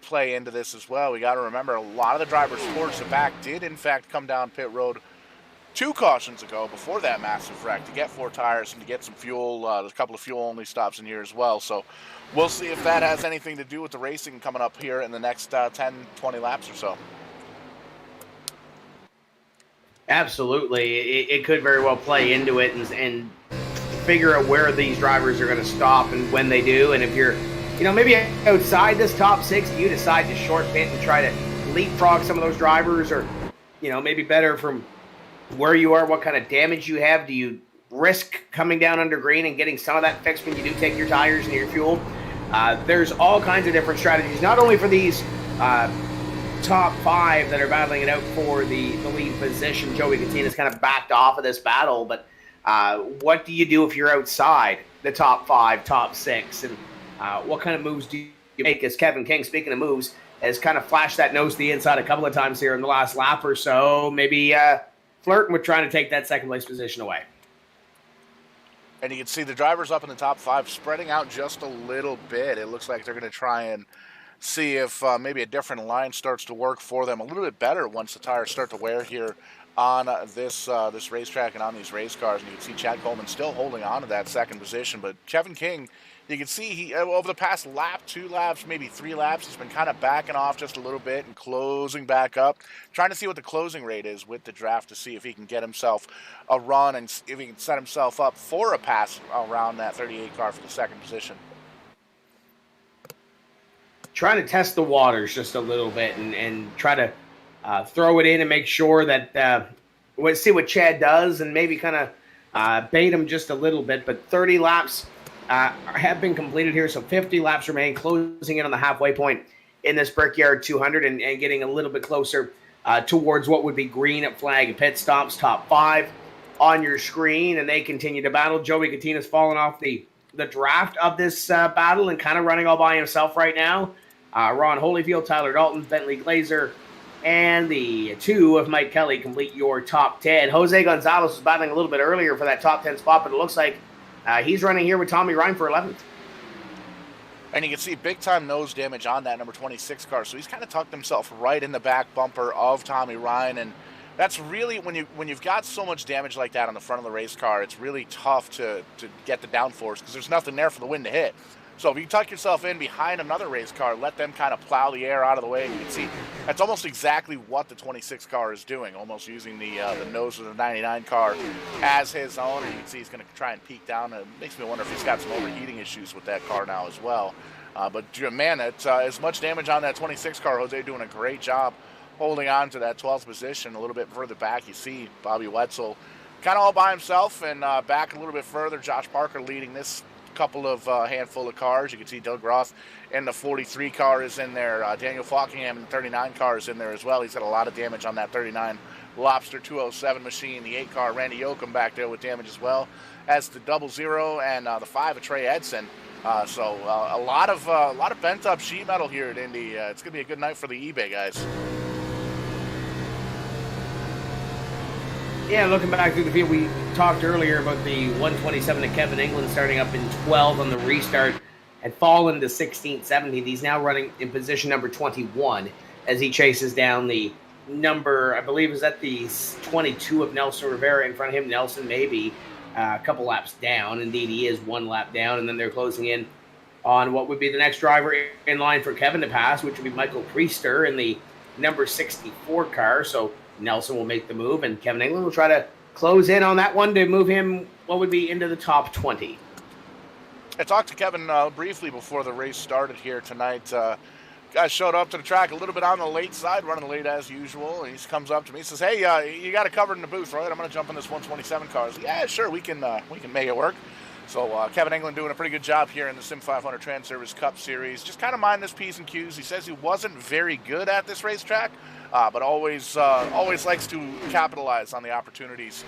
play into this as well. We got to remember, a lot of the drivers towards the back did in fact come down pit road 2 cautions ago before that massive wreck to get 4 tires and to get some fuel. There's a couple of fuel only stops in here as well. So we'll see if that has anything to do with the racing coming up here in the next 10, 20 laps or so. Absolutely. It could very well play into it and figure out where these drivers are going to stop and when they do. And if you're, maybe outside this top 6, you decide to short pit and try to leapfrog some of those drivers, or, maybe better from where you are, what kind of damage you have. Do you risk coming down under green and getting some of that fixed when you do take your tires and your fuel? There's all kinds of different strategies, not only for these top 5 that are battling it out for the lead position. Joey Catina's kind of backed off of this battle, but what do you do if you're outside the top 5, top 6? And what kind of moves do you make? As Kevin King, speaking of moves, has kind of flashed that nose to the inside a couple of times here in the last lap or so, maybe flirting with trying to take that second place position away. And you can see the drivers up in the top 5 spreading out just a little bit. It looks like they're going to try and see if maybe a different line starts to work for them a little bit better once the tires start to wear here on this racetrack and on these race cars. And you can see Chad Coleman still holding on to that second position. But Kevin King, you can see he over the past lap, 2 laps, maybe 3 laps, he's been kind of backing off just a little bit and closing back up, trying to see what the closing rate is with the draft to see if he can get himself a run and if he can set himself up for a pass around that 38 car for the second position. Trying to test the waters just a little bit and try to throw it in and make sure that we'll see what Chad does and maybe kind of bait him just a little bit. But 30 laps have been completed here, so 50 laps remain, closing in on the halfway point in this Brickyard 200 and getting a little bit closer towards what would be green at flag pit stops. Top 5 on your screen, and they continue to battle. Joey Catina's fallen off the draft of this battle and kind of running all by himself right now. Ron Holyfield, Tyler Dalton, Bentley Glazer, and the 2 of Mike Kelly complete your top 10. Jose Gonzalez was battling a little bit earlier for that top 10 spot, but it looks like he's running here with Tommy Ryan for 11th. And you can see big-time nose damage on that number 26 car, so he's kind of tucked himself right in the back bumper of Tommy Ryan, and that's really, when you've got so much damage like that on the front of the race car, it's really tough to get the downforce because there's nothing there for the wind to hit. So if you tuck yourself in behind another race car, let them kind of plow the air out of the way, and you can see that's almost exactly what the 26 car is doing, almost using the nose of the 99 car as his own. And you can see he's going to try and peek down. And it makes me wonder if he's got some overheating issues with that car now as well. But man, it's as much damage on that 26 car. Jose doing a great job holding on to that 12th position. A little bit further back, you see Bobby Wetzel kind of all by himself, and back a little bit further, Josh Parker leading this couple of handful of cars. You can see Doug Roth in the 43 car is in there. Daniel Falkingham in the 39 car is in there as well. He's got a lot of damage on that 39 Lobster 207 machine. The 8 car, Randy Yoakum back there with damage as well as the 00 and the 5 of Trey Edson. So a lot of bent up sheet metal here at Indy. It's gonna be a good night for the eBay guys. Yeah, looking back through the field, we talked earlier about the 127 of Kevin England starting up in 12 on the restart, had fallen to 16th, 17th. He's now running in position number 21 as he chases down the number, I believe, is that the 22 of Nelson Rivera in front of him. Nelson maybe a couple laps down. Indeed, he is 1 lap down, and then they're closing in on what would be the next driver in line for Kevin to pass, which would be Michael Priester in the number 64 car. So Nelson will make the move, and Kevin England will try to close in on that one to move him, what would be, into the top 20. I talked to Kevin briefly before the race started here tonight. Guy showed up to the track a little bit on the late side, running late as usual. And he comes up to me, and says, "Hey, you got it covered in the booth, right? I'm going to jump in this 127 car." I was like, "Yeah, sure, we can make it work." So Kevin England doing a pretty good job here in the SIM500 Transervice Cup Series. Just kind of mind his P's and Q's. He says he wasn't very good at this racetrack, but always likes to capitalize on the opportunities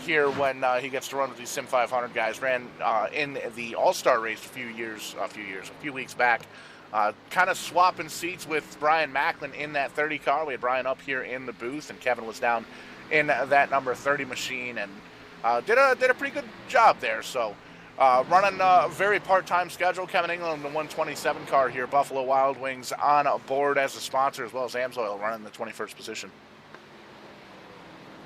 here when he gets to run with these SIM500 guys. Ran in the All-Star race a few weeks back. Kind of swapping seats with Brian Macklin in that 30 car. We had Brian up here in the booth, and Kevin was down in that number 30 machine, and did a pretty good job there. So running a very part-time schedule. Kevin England, the 127 car here, Buffalo Wild Wings on board as a sponsor, as well as Amsoil running the 21st position.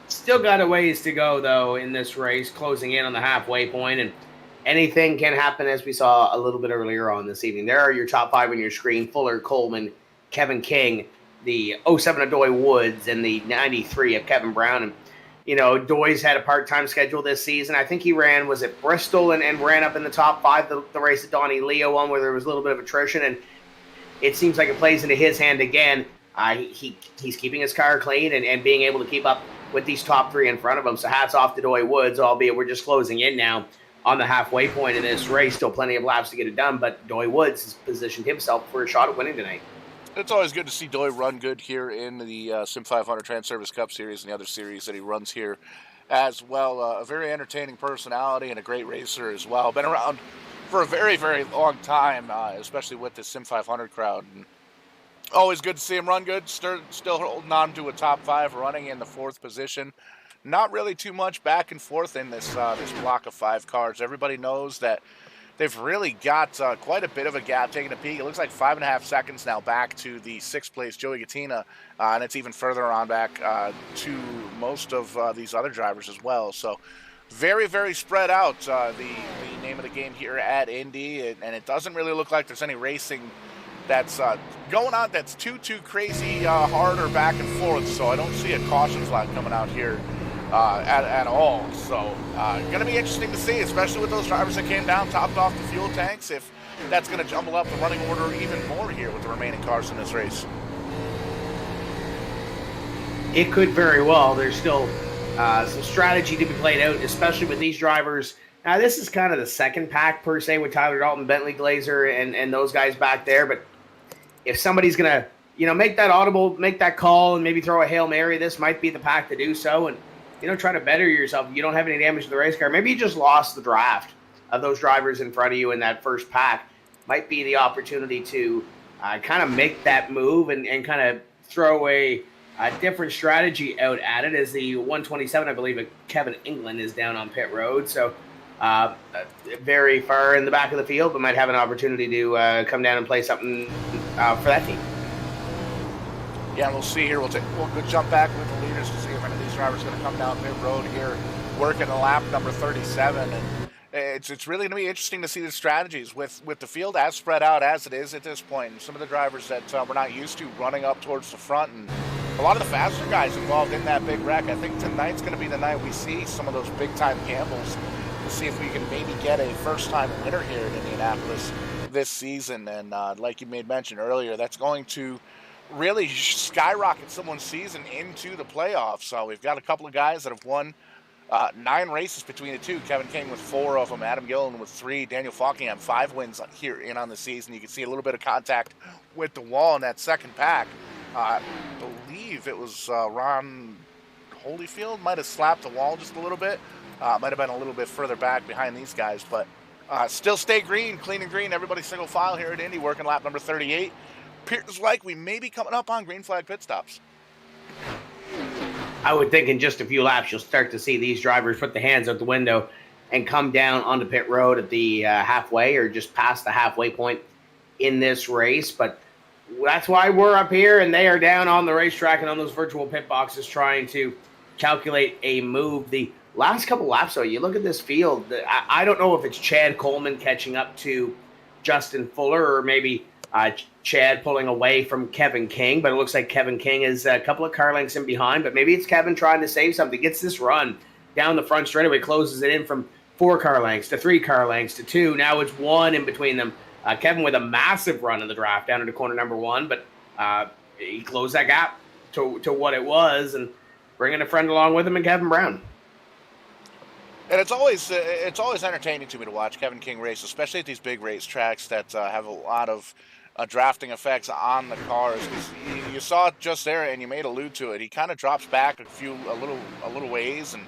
Still got a ways to go, though, in this race, closing in on the halfway point, and anything can happen, as we saw a little bit earlier on this evening. There are your top 5 on your screen: Fuller, Coleman, Kevin King, the 07 of Doy Woods, and the 93 of Kevin Brown. And, you know, Doy's had a part-time schedule this season. I think he ran, was it Bristol, and ran up in the top 5, the race that Donnie Leo won, where there was a little bit of attrition, and it seems like it plays into his hand again. He's keeping his car clean and being able to keep up with these top 3 in front of him. So hats off to Doy Woods, albeit we're just closing in now on the halfway point in this race. Still plenty of laps to get it done, but Doy Woods has positioned himself for a shot at winning tonight. It's always good to see Doy run good here in the SIM500 Transervice Cup Series and the other series that he runs here as well. A very entertaining personality and a great racer as well. Been around for a very, very long time, especially with the SIM500 crowd. And always good to see him run good. Still holding on to a top 5, running in the 4th position. Not really too much back and forth in this this block of 5 cars. Everybody knows that they've really got quite a bit of a gap. Taking a peek, it looks like 5.5 seconds now back to the 6th place Joey Gattina, and it's even further on back to most of these other drivers as well. So very, very spread out, the name of the game here at Indy, and it doesn't really look like there's any racing that's going on that's too crazy hard or back and forth. So I don't see a caution flag coming out here at all. So going to be interesting to see, especially with those drivers that came down, topped off the fuel tanks, if that's going to jumble up the running order even more here with the remaining cars in this race. It could very well. There's still some strategy to be played out, especially with these drivers. Now, this is kind of the second pack, per se, with Tyler Dalton, Bentley Glazer, and those guys back there. But if somebody's going to, make that audible, make that call, and maybe throw a Hail Mary, this might be the pack to do so. And, try to better yourself. You don't have any damage to the race car. Maybe you just lost the draft of those drivers in front of you in that first pack. Might be the opportunity to kind of make that move and kind of throw a different strategy out at it, as the 127, I believe, Kevin England is down on pit road. So very far in the back of the field, but might have an opportunity to come down and play something for that team. Yeah, we'll see here. We'll go jump back with the leaders to see if any of these drivers are going to come down pit road here, working a lap number 37. And it's really going to be interesting to see the strategies with the field as spread out as it is at this point. And some of the drivers that we're not used to running up towards the front, and a lot of the faster guys involved in that big wreck. I think tonight's going to be the night we see some of those big-time gambles to see if we can maybe get a first-time winner here in Indianapolis this season. And like you made mention earlier, that's going to really skyrocket someone's season into the playoffs. So we've got a couple of guys that have won 9 races between the two. Kevin King with 4 of them, Adam Gillen with 3, Daniel Falkingham 5 wins here in on the season. You can see a little bit of contact with the wall in that second pack. I believe it was Ron Holyfield might have slapped the wall just a little bit. Might have been a little bit further back behind these guys, but still stay green, clean and green. Everybody single file here at Indy, working lap number 38. Appears like we may be coming up on green flag pit stops. I would think in just a few laps you'll start to see these drivers put the hands out the window and come down onto pit road at the halfway or just past the halfway point in this race. But that's why we're up here and they are down on the racetrack and on those virtual pit boxes trying to calculate a move. The last couple laps, though, you look at this field, I don't know if it's Chad Coleman catching up to Justin Fuller or maybe Chad pulling away from Kevin King, but it looks like Kevin King is a couple of car lengths in behind, but maybe it's Kevin trying to save something. Gets this run down the front straightaway, closes it in from 4 car lengths to 3 car lengths to 2. Now it's 1 in between them. Kevin with a massive run in the draft down into corner number 1, but he closed that gap to what it was and bringing a friend along with him in Kevin Brown. And it's always entertaining to me to watch Kevin King race, especially at these big race tracks that have a lot of drafting effects on the cars. You saw it just there, and you made allude to it. He kind of drops back a little ways and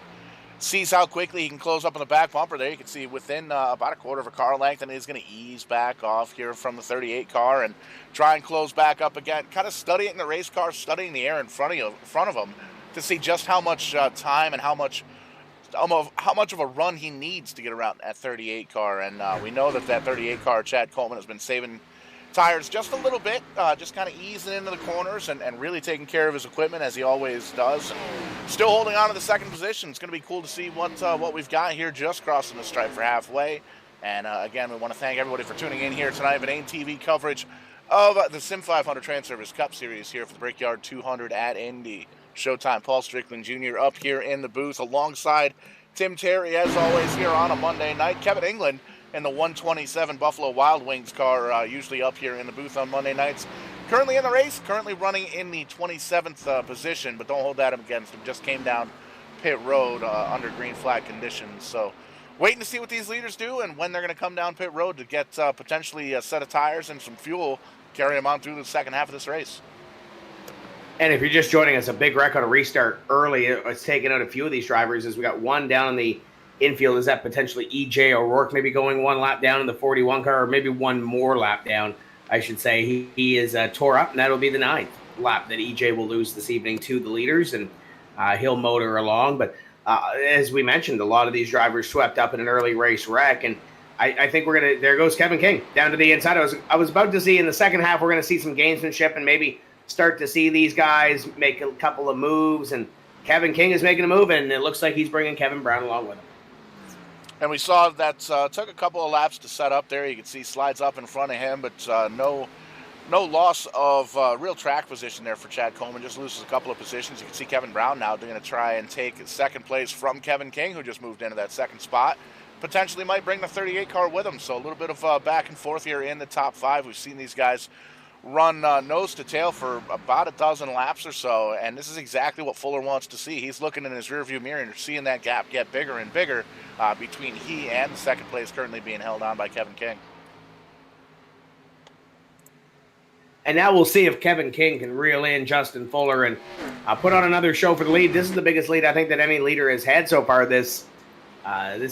sees how quickly he can close up on the back bumper there. You can see within about a quarter of a car length, and he's going to ease back off here from the 38 car and try and close back up again. Kind of studying the race car, studying the air in front of him to see just how much time and how much of a run he needs to get around that 38 car. And we know that 38 car, Chad Coleman, has been saving tires just a little bit, just kind of easing into the corners and really taking care of his equipment as he always does. Still holding on to the second position. It's going to be cool to see what we've got here just crossing the stripe for halfway. And again, we want to thank everybody for tuning in here tonight with AIM-TV coverage of the SIM500 Transervice Cup Series here for the Brickyard 200 at Indy. Showtime Paul Strickland Jr. up here in the booth alongside Tim Terry, as always, here on a Monday night. Kevin England in the 127 Buffalo Wild Wings car, usually up here in the booth on Monday nights. Currently in the race, currently running in the 27th position, but don't hold that against him. Just came down pit road under green flag conditions. So waiting to see what these leaders do and when they're going to come down pit road to get potentially a set of tires and some fuel, carry them on through the second half of this race. And if you're just joining us, a big wreck on a restart early. It's taken out a few of these drivers as we got one down in the infield. Is that potentially EJ O'Rourke maybe going one lap down in the 41 car, or maybe one more lap down, I should say. He is tore up, and that'll be the 9th lap that EJ will lose this evening to the leaders, and he'll motor along. But as we mentioned, a lot of these drivers swept up in an early race wreck, and I think we're going to – there goes Kevin King down to the inside. I was about to see in the second half we're going to see some gamesmanship and maybe – start to see these guys make a couple of moves, and Kevin King is making a move, and it looks like he's bringing Kevin Brown along with him. And we saw that took a couple of laps to set up there. You can see slides up in front of him, but no loss of real track position there for Chad Coleman. Just loses a couple of positions. You can see Kevin Brown now going to try and take second place from Kevin King, who just moved into that second spot. Potentially might bring the 38 car with him, so a little bit of back and forth here in the top 5. We've seen these guys run nose to tail for about a dozen laps or so, and this is exactly what Fuller wants to see. He's looking in his rearview mirror and seeing that gap get bigger and bigger between he and the second place currently being held on by Kevin King. And now we'll see if Kevin King can reel in Justin Fuller and put on another show for the lead. This is the biggest lead I think that any leader has had so far this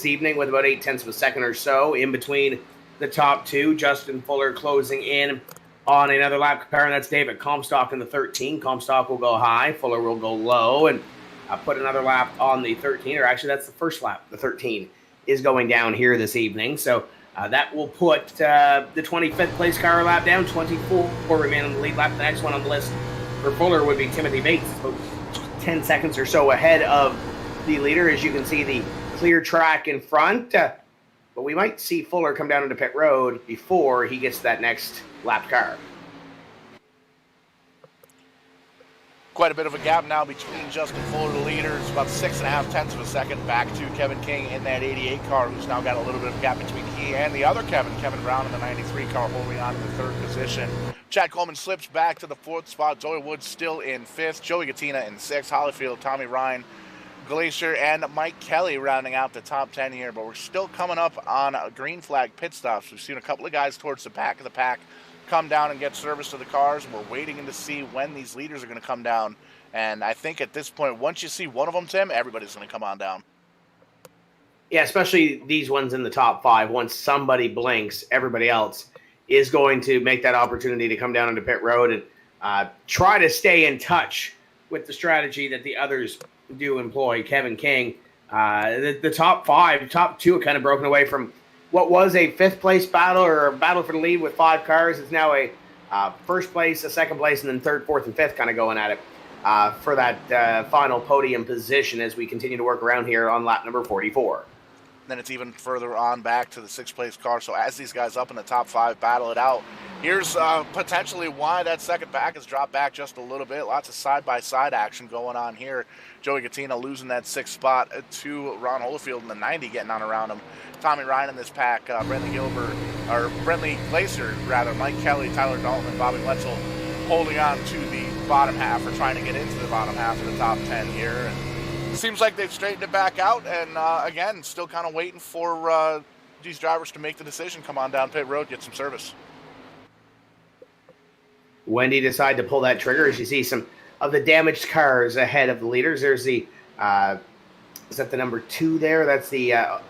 evening, with about 0.8 of a second or so in between the top 2. Justin Fuller closing in on another lap car, and that's David Comstock in the 13. Comstock will go high, Fuller will go low, and put another lap on the 13, or actually that's the first lap. The 13 is going down here this evening, so that will put the 25th place car lap down, 24 remain on the lead lap. The next one on the list for Fuller would be Timothy Bates, about 10 seconds or so ahead of the leader, as you can see the clear track in front. But we might see Fuller come down into pit road before he gets to that next lap car. Quite a bit of a gap now between Justin Fuller, the leaders, about 6.5 of a second back to Kevin King in that 88 car, who's now got a little bit of a gap between he and the other Kevin Brown in the 93 car, holding on to the 3rd position. Chad Coleman slips back to the 4th spot. Joey Woods still in 5th. Joey Gattina in 6th. Hollyfield, Tommy Ryan, Glacier, and Mike Kelly rounding out the top 10 here, but we're still coming up on green flag pit stops. We've seen a couple of guys towards the back of the pack come down and get service to the cars, and we're waiting to see when these leaders are going to come down. And I think at this point, once you see one of them, Tim, everybody's going to come on down. Yeah, especially these ones in the top 5. Once somebody blinks, everybody else is going to make that opportunity to come down into pit road and try to stay in touch with the strategy that the others do employ. Kevin King, the top 5, top 2 are kind of broken away from what was a 5th place battle, or a battle for the lead with 5 cars. It's now a 1st place, a 2nd place, and then 3rd, 4th, and 5th kind of going at it for that final podium position as we continue to work around here on lap number 44. Then it's even further on back to the 6th place car. So as these guys up in the top 5 battle it out, here's potentially why that second pack has dropped back just a little bit. Lots of side-by-side action going on here. Joey Gattina losing that 6th spot to Ron Holyfield in the 90, getting on around him. Tommy Ryan in this pack, Brentley Glacier, Mike Kelly, Tyler Dalton, and Bobby Wetzel holding on to the bottom half, or trying to get into the bottom half of the top 10 here. And it seems like they've straightened it back out, and again, still kind of waiting for these drivers to make the decision, come on down pit road, get some service. When do you decide to pull that trigger? As you see some of the damaged cars ahead of the leaders, there's the is that the number 2 there? That's the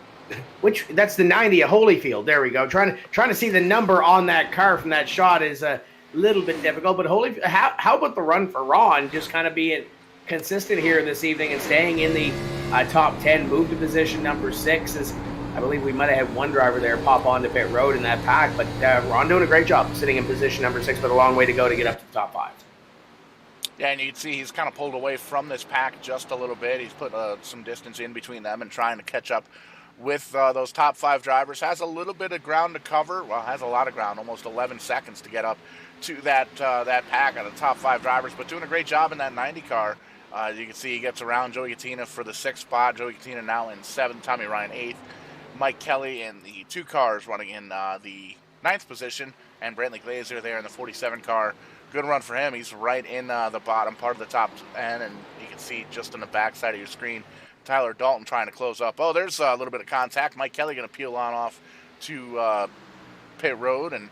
that's the 90 at Holyfield. There we go. Trying to see the number on that car from that shot is a little bit difficult. But Holyfield, how about the run for Ron? Just kind of being consistent here this evening and staying in the top 10. Moved to position number 6. As I believe we might have had one driver there pop onto pit road in that pack. But Ron doing a great job sitting in position number 6, but a long way to go to get up to the top 5. Yeah, and you can see he's kind of pulled away from this pack just a little bit. He's put some distance in between them and trying to catch up with those top 5 drivers. Has a little bit of ground to cover. Well, has a lot of ground, almost 11 seconds to get up to that pack of the top 5 drivers, but doing a great job in that 90 car. You can see he gets around Joey Gattina for the 6th spot. Joey Gattina now in 7th, Tommy Ryan 8th, Mike Kelly in the 2 cars running in the 9th position, and Brantley Glazer there in the 47 car. Good run for him. He's right in the bottom part of the top 10, and you can see just on the back side of your screen, Tyler Dalton trying to close up. Oh, there's a little bit of contact. Mike Kelly going to peel on off to pit road, and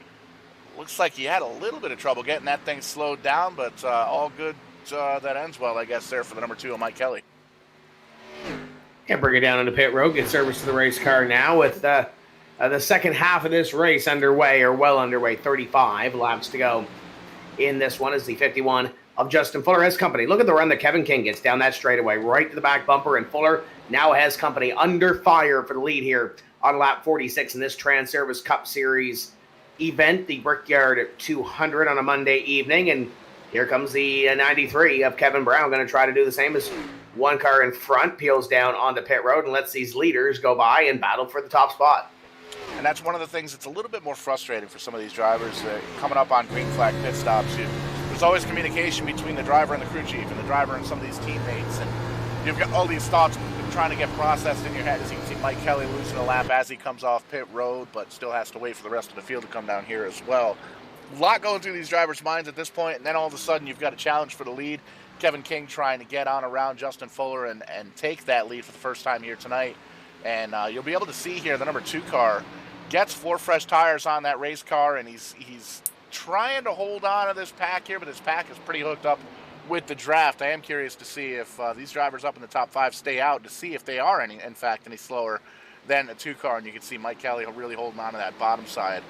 looks like he had a little bit of trouble getting that thing slowed down, but all good. That ends well, I guess, there for the number 2 of Mike Kelly. Yeah, bring it down into pit road, get service to the race car now with the second half of this race underway, or well underway, 35 laps to go. In this one is the 51 of Justin Fuller has company. Look at the run that Kevin King gets down that straightaway, right to the back bumper, and Fuller now has company under fire for the lead here on lap 46 in this Transervice Cup Series event, the Brickyard 200 on a Monday evening, and here comes the 93 of Kevin Brown, going to try to do the same as one car in front, peels down onto pit road and lets these leaders go by and battle for the top spot. And that's one of the things that's a little bit more frustrating for some of these drivers coming up on green flag pit stops. There's always communication between the driver and the crew chief and the driver and some of these teammates, and you've got all these thoughts trying to get processed in your head. As you can see, Mike Kelly losing a lap as he comes off pit road, but still has to wait for the rest of the field to come down here as well. A lot going through these drivers' minds at this point, and then all of a sudden you've got a challenge for the lead. Kevin King trying to get on around Justin Fuller and take that lead for the first time here tonight. And you'll be able to see here the number 2 car gets 4 fresh tires on that race car, and he's trying to hold on to this pack here, but this pack is pretty hooked up with the draft. I am curious to see if these drivers up in the top 5 stay out, to see if they are in fact any slower than a 2 car, and you can see Mike Kelly really holding on to that bottom side.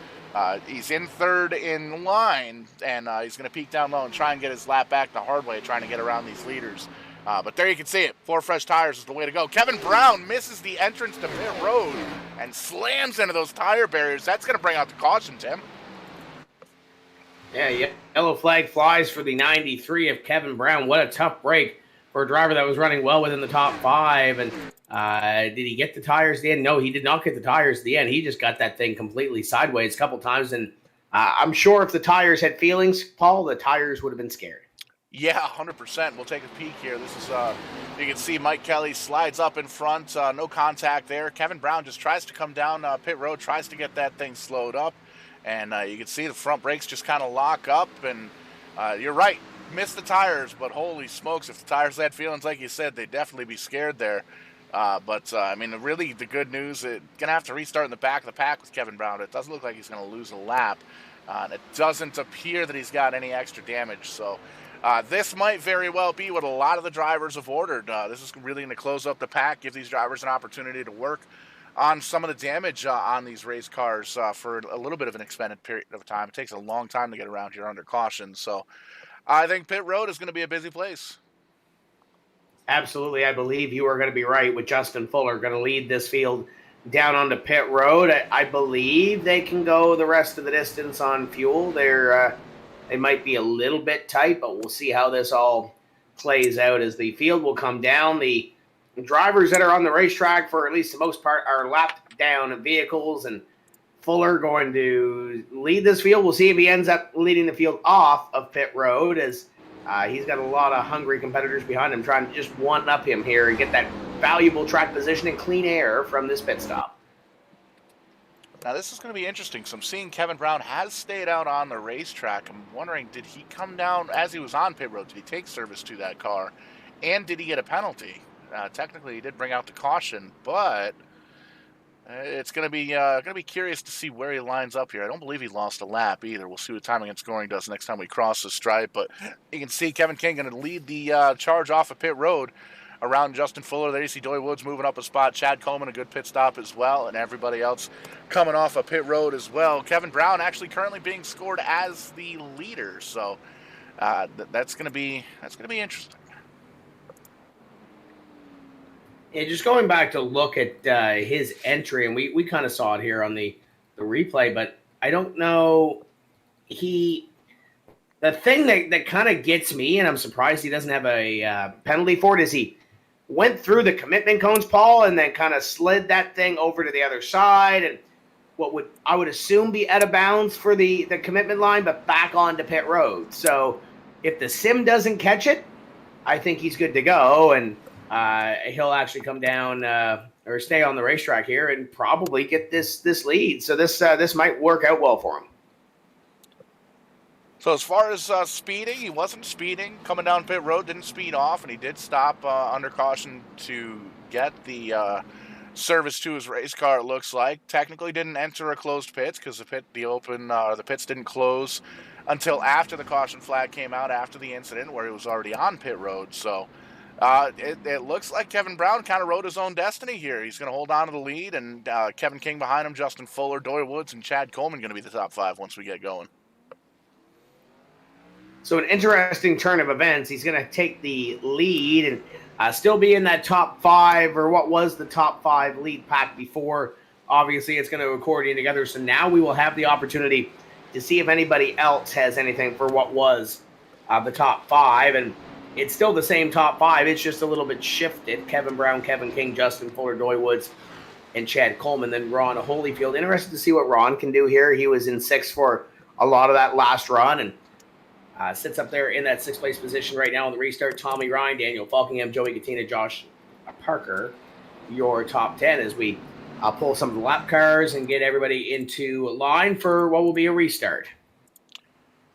He's in third in line, and he's going to peek down low and try and get his lap back the hard way, trying to get around these leaders. But there you can see it. 4 fresh tires is the way to go. Kevin Brown misses the entrance to pit road and slams into those tire barriers. That's going to bring out the caution, Tim. Yeah, yellow flag flies for the 93 of Kevin Brown. What a tough break for a driver that was running well within the top 5. And did he get the tires at the end? No, he did not get the tires at the end. He just got that thing completely sideways a couple times. And I'm sure if the tires had feelings, Paul, the tires would have been scared. Yeah, 100%. We'll take a peek here. This is, you can see Mike Kelly slides up in front. No contact there. Kevin Brown just tries to come down pit road, tries to get that thing slowed up. And you can see the front brakes just kind of lock up. And you're right, missed the tires. But holy smokes, if the tires had feelings, like you said, they'd definitely be scared there. I mean, really, the good news, it's going to have to restart in the back of the pack with Kevin Brown. It doesn't look like he's going to lose a lap. And it doesn't appear that he's got any extra damage. So this might very well be what a lot of the drivers have ordered. This is really going to close up the pack, give these drivers an opportunity to work on some of the damage on these race cars for a little bit of an extended period of time. It takes a long time to get around here under caution. So I think pit road is going to be a busy place. Absolutely, I believe you are going to be right with Justin Fuller going to lead this field down onto pit road. I believe they can go the rest of the distance on fuel. They might be a little bit tight, but we'll see how this all plays out as the field will come down. The drivers that are on the racetrack, for at least the most part, are lapped down vehicles, and Fuller going to lead this field. We'll see if he ends up leading the field off of pit road, as he's got a lot of hungry competitors behind him trying to just one-up him here and get that valuable track position and clean air from this pit stop. Now, this is going to be interesting. So I'm seeing Kevin Brown has stayed out on the racetrack. I'm wondering, did he come down as he was on pit road? Did he take service to that car? And did he get a penalty? Technically, he did bring out the caution, but it's going to be curious to see where he lines up here. I don't believe he lost a lap either. We'll see what timing and scoring does next time we cross the stripe. But you can see Kevin King going to lead the charge off of pit road around Justin Fuller. There you see Doy Woods moving up a spot. Chad Coleman, a good pit stop as well, and everybody else coming off a pit road as well. Kevin Brown actually currently being scored as the leader. So that's going to be interesting. Yeah, just going back to look at his entry, and we kind of saw it here on the replay, but I don't know. The thing that kind of gets me, and I'm surprised he doesn't have a penalty for it, is he went through the commitment cones, Paul, and then kind of slid that thing over to the other side, and I would assume be out of bounds for the commitment line, but back onto pit road. So if the sim doesn't catch it, I think he's good to go, and he'll actually come down or stay on the racetrack here and probably get this lead. So this might work out well for him. So as far as speeding, he wasn't speeding. Coming down pit road, didn't speed off, and he did stop under caution to get the service to his race car, it looks like. Technically didn't enter a closed pit because the pits didn't close until after the caution flag came out after the incident where he was already on pit road. So it looks like Kevin Brown kind of wrote his own destiny here. He's going to hold on to the lead, and Kevin King behind him, Justin Fuller, Doyle Woods, and Chad Coleman going to be the top 5 once we get going. So an interesting turn of events. He's going to take the lead and still be in that top 5, or what was the top 5 lead pack before. Obviously, it's going to accordion together. So now we will have the opportunity to see if anybody else has anything for what was the top 5. And it's still the same top 5. It's just a little bit shifted. Kevin Brown, Kevin King, Justin Fuller, Doyle Woods, and Chad Coleman. Then Ron Holyfield. Interested to see what Ron can do here. He was in 6th for a lot of that last run and sits up there in that 6th place position right now on the restart. Tommy Ryan, Daniel Falkingham, Joey Katina, Josh Parker, your top 10 as we pull some of the lap cars and get everybody into line for what will be a restart.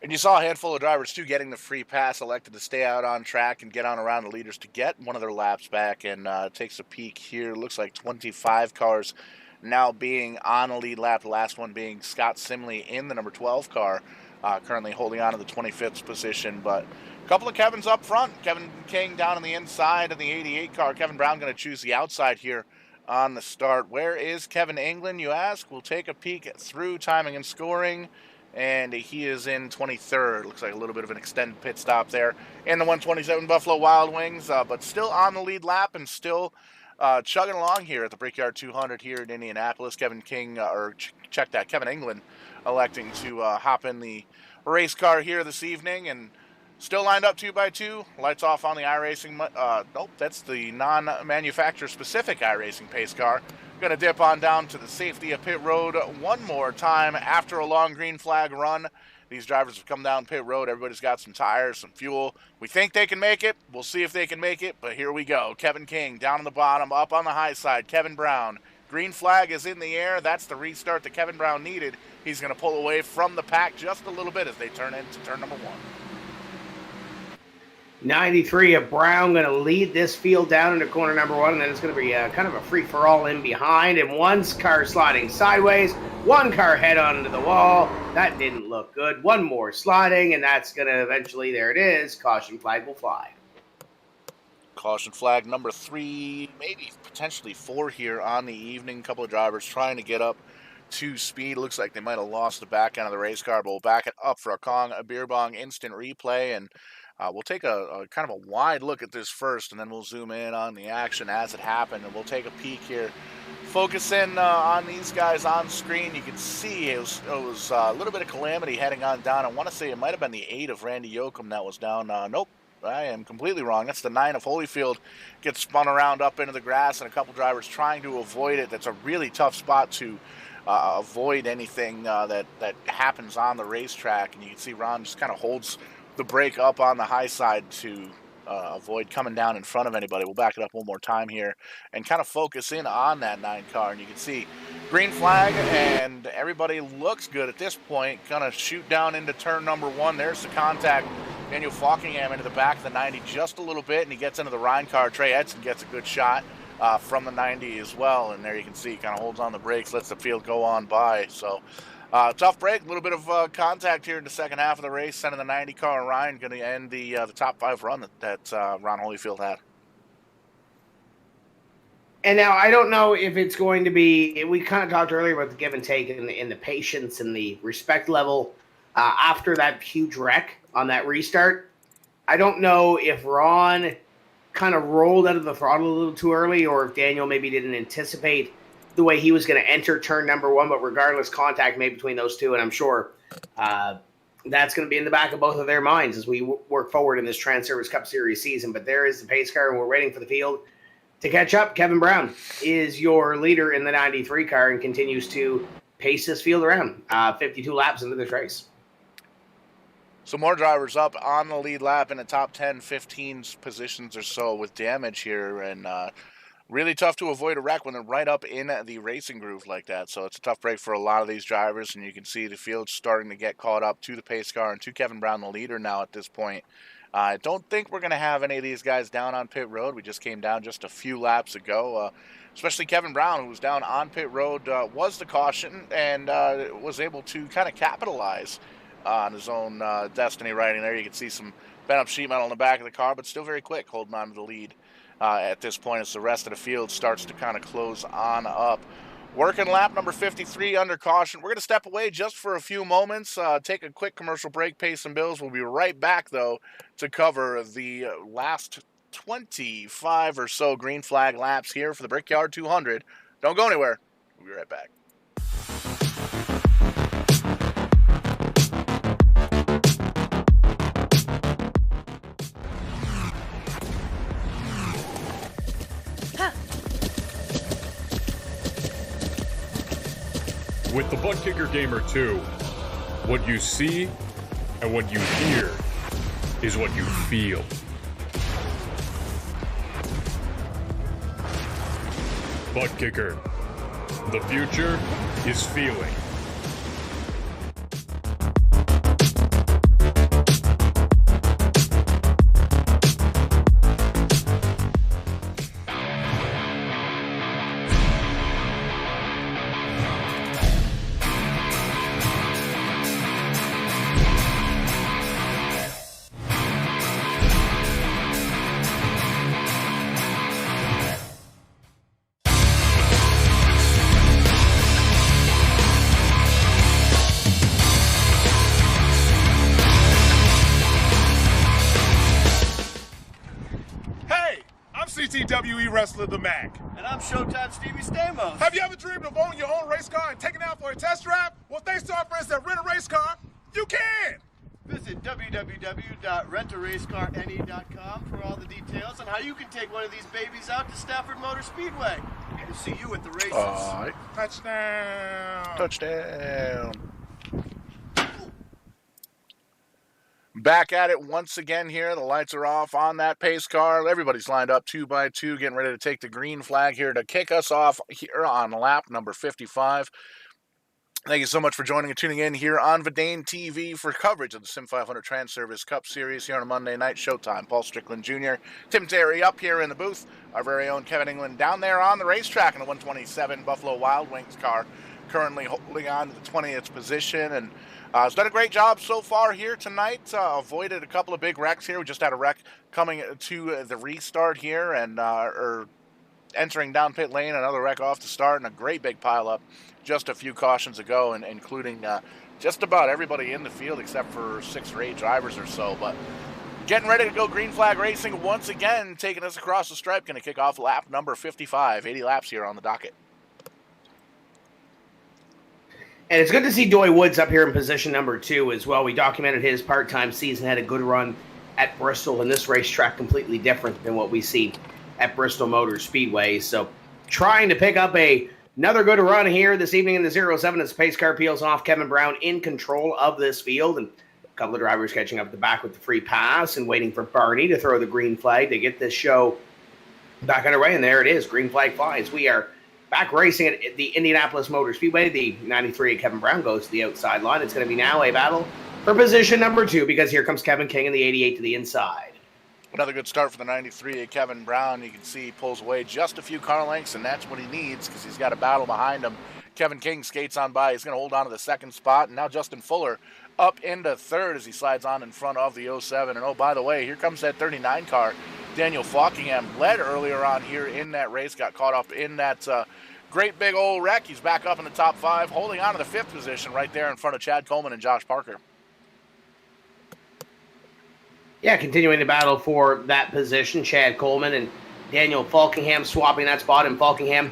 And you saw a handful of drivers, too, getting the free pass, elected to stay out on track and get on around the leaders to get one of their laps back. And takes a peek here. Looks like 25 cars now being on a lead lap. The last one being Scott Simley in the number 12 car, currently holding on to the 25th position. But a couple of Kevins up front. Kevin King down on the inside of the 88 car. Kevin Brown going to choose the outside here on the start. Where is Kevin England, you ask? We'll take a peek through timing and scoring. And he is in 23rd. Looks like a little bit of an extended pit stop there in the 127 Buffalo Wild Wings, but still on the lead lap and still chugging along here at the Brickyard 200 here in Indianapolis. Kevin England electing to hop in the race car here this evening and still lined up 2x2. Lights off on the iRacing. Nope, that's the non-manufacturer specific iRacing pace car. Going to dip on down to the safety of pit road one more time after a long green flag run. These drivers have come down pit road. Everybody's got some tires, some fuel. We think they can make it. We'll see if they can make it, but here we go. Kevin King down on the bottom, up on the high side. Kevin Brown. Green flag is in the air. That's the restart that Kevin Brown needed. He's going to pull away from the pack just a little bit as they turn into turn number 1. 93 of Brown going to lead this field down into corner number 1, and then it's going to be kind of a free-for-all in behind, and one car sliding sideways, one car head-on into the wall. That didn't look good. One more sliding, and that's going to eventually, there it is, caution flag will fly. Caution flag number 3, maybe potentially 4 here on the evening. A couple of drivers trying to get up to speed. Looks like they might have lost the back end of the race car, but we'll back it up for a beer bong instant replay, and we'll take a kind of a wide look at this first, and then we'll zoom in on the action as it happened, and we'll take a peek here. Focus in on these guys on screen. You can see it was a little bit of calamity heading on down. I want to say it might have been the 8 of Randy Yoakum that was down. Nope, I am completely wrong. That's the 9 of Holyfield. Gets spun around up into the grass, and a couple drivers trying to avoid it. That's a really tough spot to avoid anything that happens on the racetrack, and you can see Ron just kind of holds the brake up on the high side to avoid coming down in front of anybody. We'll back it up one more time here and kind of focus in on that 9 car. And you can see green flag, and everybody looks good at this point. Gonna shoot down into turn number 1. There's the contact. Daniel Falkingham into the back of the 90 just a little bit, and he gets into the Ryan car. Trey Edson gets a good shot from the 90 as well. And there you can see he kind of holds on the brakes, lets the field go on by. So tough break, a little bit of contact here in the second half of the race. Sending the 90 car and Ryan going to end the top 5 run that Ron Holyfield had. And now I don't know if it's going to be. We kind of talked earlier about the give and take in the patience and the respect level after that huge wreck on that restart. I don't know if Ron kind of rolled out of the throttle a little too early, or if Daniel maybe didn't anticipate the way he was going to enter turn number 1, but regardless, contact made between those two, and I'm sure that's going to be in the back of both of their minds as we work forward in this Transervice Cup Series season. But there is the pace car, and we're waiting for the field to catch up. Kevin Brown is your leader in the 93 car and continues to pace this field around 52 laps into this race. So more drivers up on the lead lap in the top 10, 15 positions or so with damage here, and really tough to avoid a wreck when they're right up in the racing groove like that. So it's a tough break for a lot of these drivers, and you can see the field starting to get caught up to the pace car and to Kevin Brown, the leader now at this point. I don't think we're going to have any of these guys down on pit road. We just came down just a few laps ago. Especially Kevin Brown, who was down on pit road, was the caution and was able to kind of capitalize on his own destiny riding there. You can see some bent up sheet metal in the back of the car, but still very quick, holding on to the lead at this point as the rest of the field starts to kind of close on up. Working lap number 53 under caution. We're going to step away just for a few moments, take a quick commercial break, pay some bills. We'll be right back, though, to cover the last 25 or so green flag laps here for the Brickyard 200. Don't go anywhere. We'll be right back. With the Butt Kicker Gamer 2, what you see and what you hear is what you feel. Butt Kicker. The future is feeling. WWE wrestler The Mac. And I'm Showtime Stevie Stamos. Have you ever dreamed of owning your own race car and taking it out for a test drive? Well, thanks to our friends at Rent a Race Car, you can! Visit www.rentaracecarne.com for all the details on how you can take one of these babies out to Stafford Motor Speedway. We'll see you at the races. Touchdown! Touchdown. Back at it once again here. The lights are off on that pace car. Everybody's lined up 2 by 2, getting ready to take the green flag here to kick us off here on lap number 55. Thank you so much for joining and tuning in here on Vidane TV for coverage of the SIM500 Transervice Cup Series here on a Monday night. Showtime. Paul Strickland Jr., Tim Terry up here in the booth. Our very own Kevin England down there on the racetrack in a 127 Buffalo Wild Wings car, currently holding on to the 20th position, and has done a great job so far here tonight. Avoided a couple of big wrecks here. We just had a wreck coming to the restart here and entering down pit lane. Another wreck off the start and a great big pileup just a few cautions ago, and including just about everybody in the field except for 6 or 8 drivers or so. But getting ready to go green flag racing once again, taking us across the stripe. Going to kick off lap number 55. 80 laps here on the docket. And it's good to see Doy Woods up here in position number 2 as well. We documented his part-time season, had a good run at Bristol, and this racetrack completely different than what we see at Bristol Motor Speedway. So trying to pick up another good run here this evening in the 07 as the pace car peels off. Kevin Brown in control of this field, and a couple of drivers catching up at the back with the free pass and waiting for Barney to throw the green flag to get this show back underway. And there it is, green flag flies. We are back racing at the Indianapolis Motor Speedway. The 93 Kevin Brown goes to the outside line. It's going to be now a battle for position number 2 because here comes Kevin King in the 88 to the inside. Another good start for the 93 Kevin Brown. You can see he pulls away just a few car lengths, and that's what he needs because he's got a battle behind him. Kevin King skates on by. He's going to hold on to the second spot, and now Justin Fuller up into third as he slides on in front of the 07. And oh, by the way, here comes that 39 car. Daniel Falkingham led earlier on here in that race, got caught up in that great big old wreck. He's back up in the top 5, holding on to the 5th position right there in front of Chad Coleman and Josh Parker. Yeah, continuing to battle for that position, Chad Coleman and Daniel Falkingham swapping that spot, and Falkingham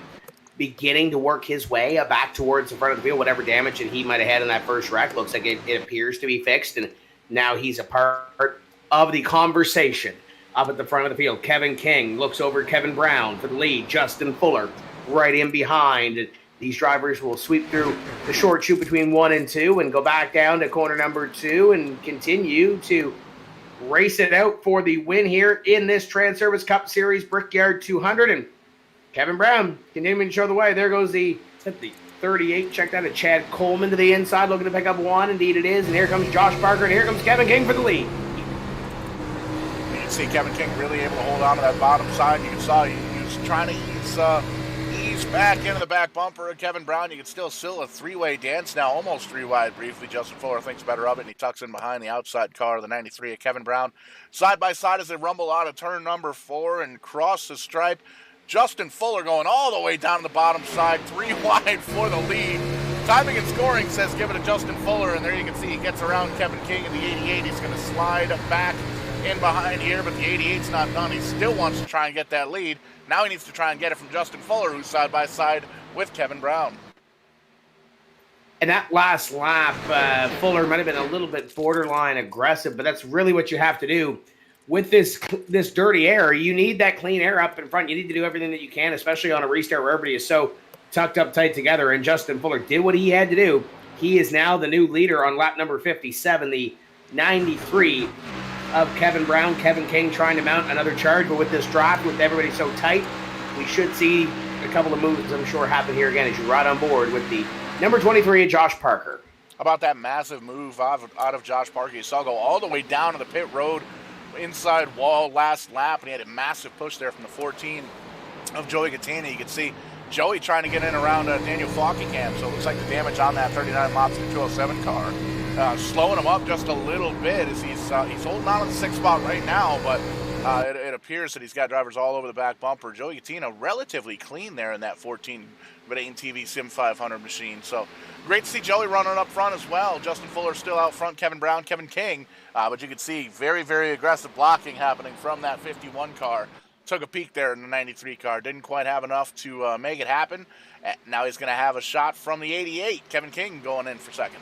beginning to work his way back towards the front of the field. Whatever damage that he might have had in that first wreck looks like it appears to be fixed, and now he's a part of the conversation up at the front of the field. Kevin King looks over Kevin Brown for the lead. Justin Fuller right in behind. And these drivers will sweep through the short chute between 1 and 2 and go back down to corner number 2 and continue to race it out for the win here in this Transervice Cup Series Brickyard 200. And Kevin Brown continuing to show the way. There goes the 38. Check that, Chad Coleman to the inside looking to pick up 1. Indeed it is. And here comes Josh Parker, and here comes Kevin King for the lead. see Kevin King really able to hold on to that bottom side. You saw he was trying to ease back into the back bumper of Kevin Brown. You can still a three-way dance now, almost three wide briefly. Justin Fuller thinks better of it, and he tucks in behind the outside car of the 93 of Kevin Brown. Side by side as they rumble out of turn number 4 and cross the stripe. Justin Fuller going all the way down to the bottom side, 3 wide for the lead. Timing and scoring says give it to Justin Fuller, and there you can see he gets around Kevin King in the 88. He's going to slide back in behind here, but the 88's not done. He still wants to try and get that lead. Now he needs to try and get it from Justin Fuller, who's side by side with Kevin Brown. And that last lap, Fuller might have been a little bit borderline aggressive, but that's really what you have to do. With this dirty air, you need that clean air up in front. You need to do everything that you can, especially on a restart where everybody is so tucked up tight together, and Justin Fuller did what he had to do. He is now the new leader on lap number 57, the 93 of Kevin Brown. Kevin King trying to mount another charge, but with this drop, with everybody so tight, we should see a couple of moves, I'm sure, happen here again as you ride on board with the number 23, Josh Parker. How about that massive move out of Josh Parker? You saw go all the way down to the pit road, inside wall last lap, and he had a massive push there from the 14 of Joey Gattina. You can see Joey trying to get in around Daniel Falkingham, so it looks like the damage on that 39 Mazda 207 car slowing him up just a little bit as he's holding on to the 6th spot right now, but it appears that he's got drivers all over the back bumper. Joey Gattina relatively clean there in that 14 Vidane TV SIM500 machine, so great to see Joey running up front as well. Justin Fuller still out front, Kevin Brown, Kevin King, but you can see very, very aggressive blocking happening from that 51 car. Took a peek there in the 93 car. Didn't quite have enough to make it happen. Now he's going to have a shot from the 88. Kevin King going in for second.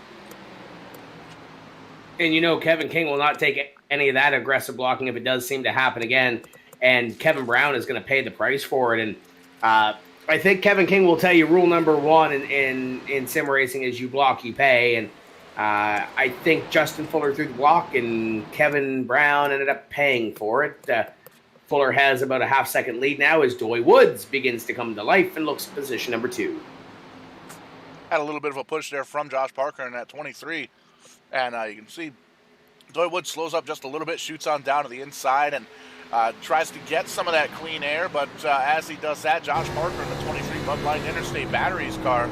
And you know Kevin King will not take any of that aggressive blocking if it does seem to happen again. And Kevin Brown is going to pay the price for it. And I think Kevin King will tell you rule number 1 in sim racing is you block, you pay. And I think Justin Fuller threw the block and Kevin Brown ended up paying for it. Fuller has about a half-second lead now as Doy Woods begins to come to life and looks at position number 2. Had a little bit of a push there from Josh Parker in that 23. And you can see Doy Woods slows up just a little bit, shoots on down to the inside, and tries to get some of that clean air. But as he does that, Josh Parker in the 23 Bud Light Interstate Batteries car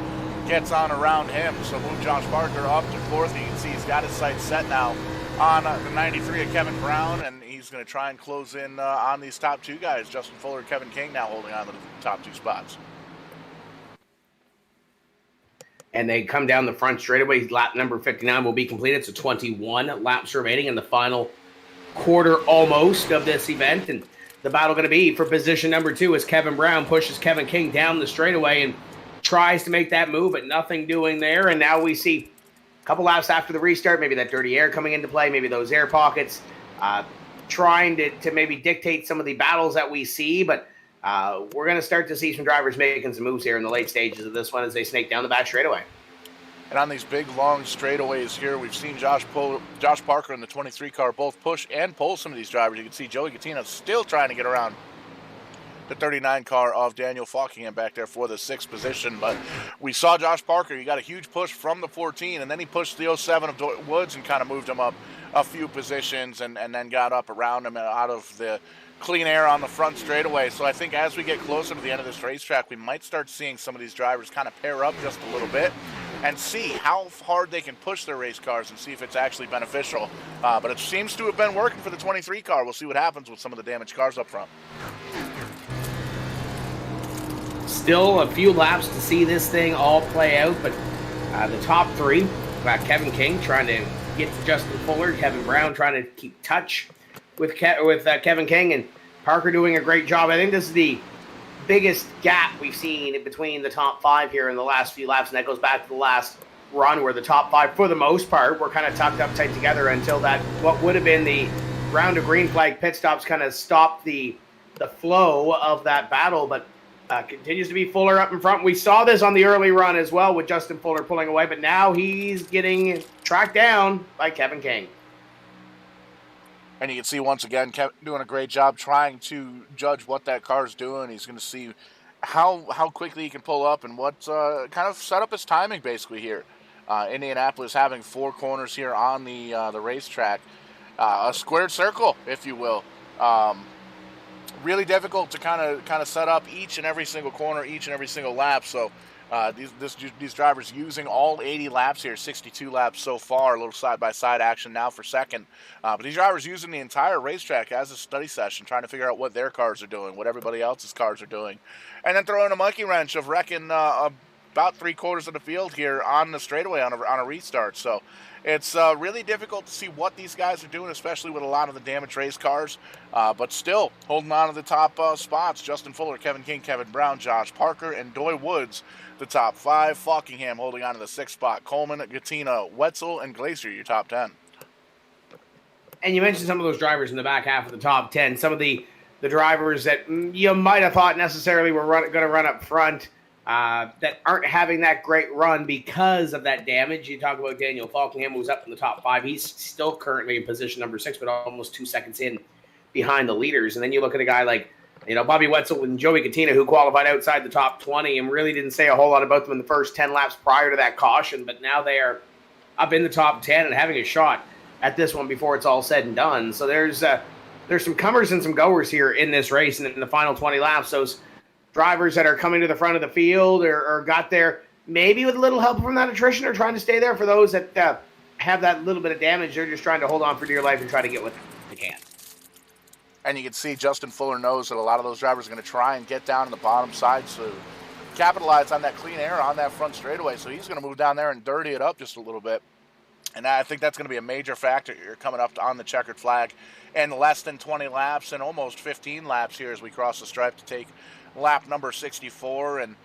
gets on around him. So move Josh Parker up to 4th. You can see he's got his sights set now on the 93 of Kevin Brown, and he's going to try and close in on these top 2 guys. Justin Fuller and Kevin King now holding on to the top 2 spots. And they come down the front straightaway. Lap number 59 will be completed. So 21 laps remaining in the final quarter almost of this event. And the battle going to be for position number 2 as Kevin Brown pushes Kevin King down the straightaway and tries to make that move, but nothing doing there. And now we see a couple laps after the restart, maybe that dirty air coming into play, maybe those air pockets, trying to maybe dictate some of the battles that we see. But we're going to start to see some drivers making some moves here in the late stages of this one as they snake down the back straightaway. And on these big, long straightaways here, we've seen Josh Parker and the 23 car both push and pull some of these drivers. You can see Joey Gattina still trying to get around the 39 car of Daniel Falkingham back there for the 6th position. But we saw Josh Parker. He got a huge push from the 14, and then he pushed the 07 of Woods and kind of moved him up a few positions and then got up around him and out of the clean air on the front straightaway. So I think as we get closer to the end of this racetrack, we might start seeing some of these drivers kind of pair up just a little bit and see how hard they can push their race cars and see if it's actually beneficial. But it seems to have been working for the 23 car. We'll see what happens with some of the damaged cars up front. Still a few laps to see this thing all play out, but the top 3, Kevin King trying to get to Justin Fuller, Kevin Brown trying to keep touch with Kevin King, and Parker doing a great job. I think this is the biggest gap we've seen between the top 5 here in the last few laps, and that goes back to the last run where the top 5, for the most part, were kind of tucked up tight together until that, what would have been the round of green flag pit stops kind of stopped the flow of that battle, but continues to be Fuller up in front. We saw this on the early run as well with Justin Fuller pulling away, but now he's getting tracked down by Kevin King. And you can see once again Kevin doing a great job trying to judge what that car's doing. He's going to see how quickly he can pull up and what kind of set up his timing basically here. Indianapolis having 4 corners here on the racetrack. A squared circle, if you will. Really difficult to kind of set up each and every single corner, each and every single lap. So these drivers using all 80 laps here, 62 laps so far, a little side-by-side action now for second. But these drivers using the entire racetrack as a study session, trying to figure out what their cars are doing, what everybody else's cars are doing. And then throwing a monkey wrench of wrecking about 3/4 of the field here on the straightaway on a restart. So it's really difficult to see what these guys are doing, especially with a lot of the damaged race cars. But still holding on to the top spots. Justin Fuller, Kevin King, Kevin Brown, Josh Parker, and Doy Woods, the top 5. Falkingham holding on to the 6th spot. Coleman, Gattina, Wetzel, and Glacier, your top 10. And you mentioned some of those drivers in the back half of the top 10. Some of the drivers that you might have thought necessarily were going to run up front that aren't having that great run because of that damage. You talk about Daniel Falkingham, who's up in the top 5. He's still currently in position number 6, but almost 2 seconds in behind the leaders. And then you look at a guy like, Bobby Wetzel and Joey Gattina, who qualified outside the top 20 and really didn't say a whole lot about them in the first 10 laps prior to that caution, but now they are up in the top 10 and having a shot at this one before it's all said and done. So there's some comers and some goers here in this race, and in the final 20 laps, those drivers that are coming to the front of the field or got there maybe with a little help from that attrition or trying to stay there. For those that have that little bit of damage, they're just trying to hold on for dear life and try to get what they can. And you can see Justin Fuller knows that a lot of those drivers are going to try and get down to the bottom side to capitalize on that clean air on that front straightaway. So he's going to move down there and dirty it up just a little bit. And I think that's going to be a major factor here coming up on the checkered flag. And less than 20 laps and almost 15 laps here as we cross the stripe to take lap number 64. And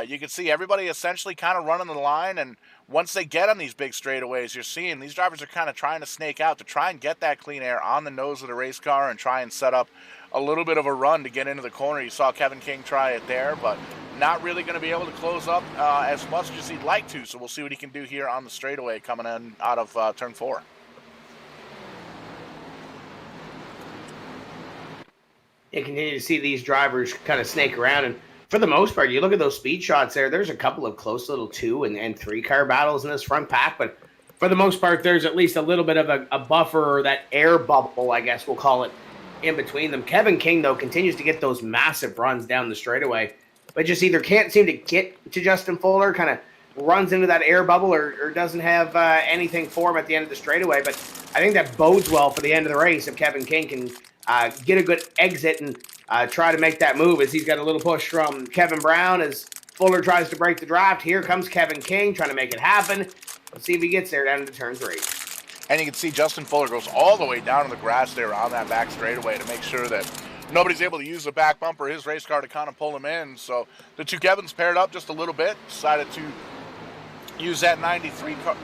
you can see everybody essentially kind of running the line. And once they get on these big straightaways, you're seeing these drivers are kind of trying to snake out to try and get that clean air on the nose of the race car and try and set up a little bit of a run to get into the corner. You saw Kevin King try it there, but not really going to be able to close up as much as he'd like to. So we'll see what he can do here on the straightaway coming in out of turn 4. You continue to see these drivers kind of snake around, and for the most part, you look at those speed shots there, there's a couple of close little 2 and 3 car battles in this front pack, but for the most part, there's at least a little bit of a buffer, or that air bubble, I guess we'll call it, in between them. Kevin King, though, continues to get those massive runs down the straightaway, but just either can't seem to get to Justin Fuller, kind of runs into that air bubble, or doesn't have anything for him at the end of the straightaway. But I think that bodes well for the end of the race if Kevin King can get a good exit and try to make that move, as he's got a little push from Kevin Brown as Fuller tries to break the draft. Here comes Kevin King trying to make it happen. Let's see if he gets there down into turn 3. And you can see Justin Fuller goes all the way down to the grass there on that back straightaway to make sure that nobody's able to use the back bumper, his race car, to kind of pull him in. So the two Kevins paired up just a little bit, decided to use that 93 car,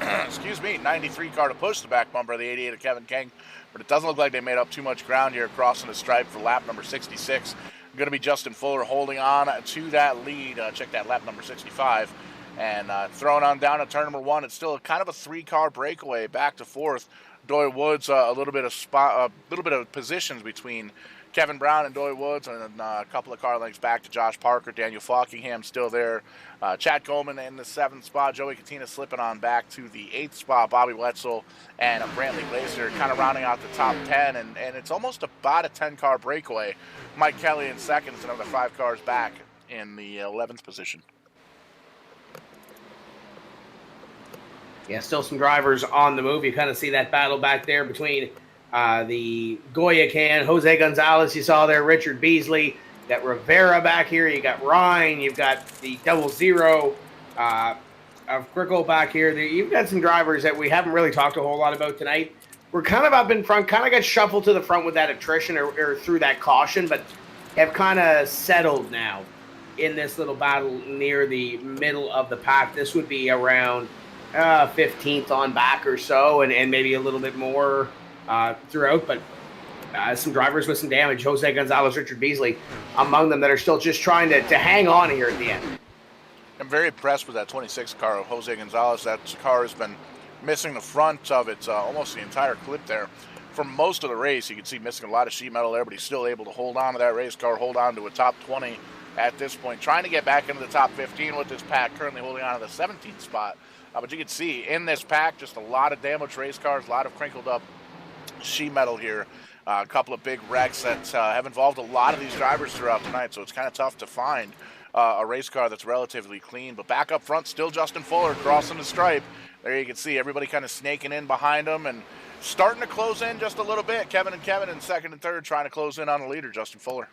93 car to push the back bumper of the 88 of Kevin King. But it doesn't look like they made up too much ground here crossing the stripe for lap number 66. Going to be Justin Fuller holding on to that lead. Check that, lap number 65. And throwing on down to turn number 1. It's still kind of a 3-car breakaway back to 4th. Doy Woods, a little bit of positions between Kevin Brown and Doy Woods, and a couple of car lengths back to Josh Parker. Daniel Falkingham still there. Chad Coleman in the 7th spot. Joey Gattina slipping on back to the 8th spot. Bobby Wetzel and Brantley Glacier kind of rounding out the top 10, and it's almost about a 10-car breakaway. Mike Kelly in 2nd, another 5 cars back in the 11th position. Yeah, still some drivers on the move. You kind of see that battle back there between the Goya Can, Jose Gonzalez, you saw there, Richard Beasley. You got Rivera back here. You got Ryan. You've got the 00 of Crickle back here. You've got some drivers that we haven't really talked a whole lot about tonight. We're kind of up in front, kind of got shuffled to the front with that attrition or through that caution, but have kind of settled now in this little battle near the middle of the pack. This would be around 15th on back or so, and maybe a little bit more throughout, but some drivers with some damage. Jose Gonzalez, Richard Beasley among them that are still just trying to hang on here at the end. I'm very impressed with that 26 car of Jose Gonzalez. That car has been missing the front of it almost the entire clip there. For most of the race, you can see missing a lot of sheet metal there, but he's still able to hold on to that race car, hold on to a top 20 at this point, trying to get back into the top 15 with this pack, currently holding on to the 17th spot. But you can see in this pack just a lot of damaged race cars, a lot of crinkled up sheet metal here. A couple of big wrecks that have involved a lot of these drivers throughout the night, so it's kind of tough to find a race car that's relatively clean. But back up front, still Justin Fuller crossing the stripe. There you can see everybody kind of snaking in behind him and starting to close in just a little bit. Kevin in second and third trying to close in on the leader, Justin Fuller.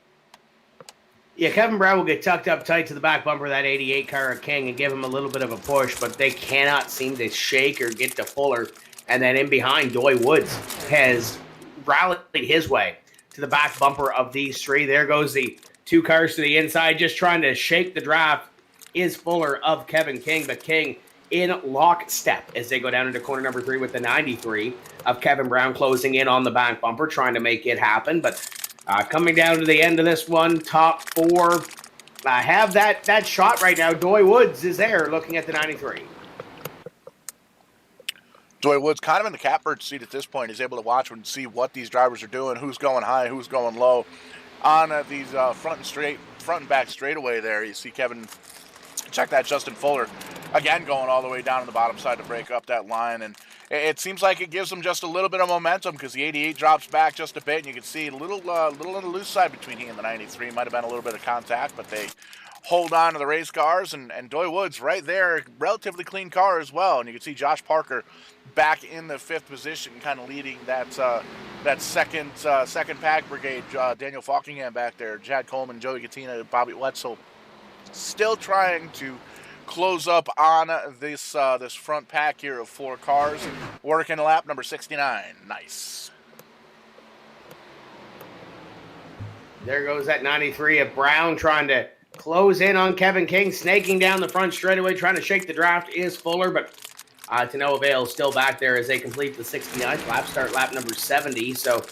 Yeah, Kevin Brown will get tucked up tight to the back bumper of that 88 car of King and give him a little bit of a push, but they cannot seem to shake or get to Fuller. And then in behind, Doy Woods has rallied his way to the back bumper of these three. There goes the two cars to the inside, just trying to shake the draft is Fuller of Kevin King, but King in lockstep as they go down into corner number 3 with the 93 of Kevin Brown closing in on the back bumper, trying to make it happen. But coming down to the end of this one, top 4 have that shot right now. Doy Woods is there looking at the 93. Doy Woods kind of in the catbird seat at this point. He's able to watch and see what these drivers are doing, who's going high, who's going low. On these front and back straightaway there, you see Kevin, check that, Justin Fuller, again going all the way down to the bottom side to break up that line. And it seems like it gives them just a little bit of momentum because the 88 drops back just a bit, and you can see a little on the loose side between he and the 93. Might have been a little bit of contact, but they hold on to the race cars, and Doy Woods right there, relatively clean car as well. And you can see Josh Parker back in the 5th position, kind of leading that second pack brigade. Daniel Falkingham back there, Chad Coleman, Joey Katina, Bobby Wetzel, still trying to close up on this front pack here of 4 cars. Working lap number 69. Nice. There goes that 93 of Brown trying to close in on Kevin King, snaking down the front straightaway, trying to shake the draft is Fuller, but to no avail, still back there as they complete the 69th lap, start lap number 70. So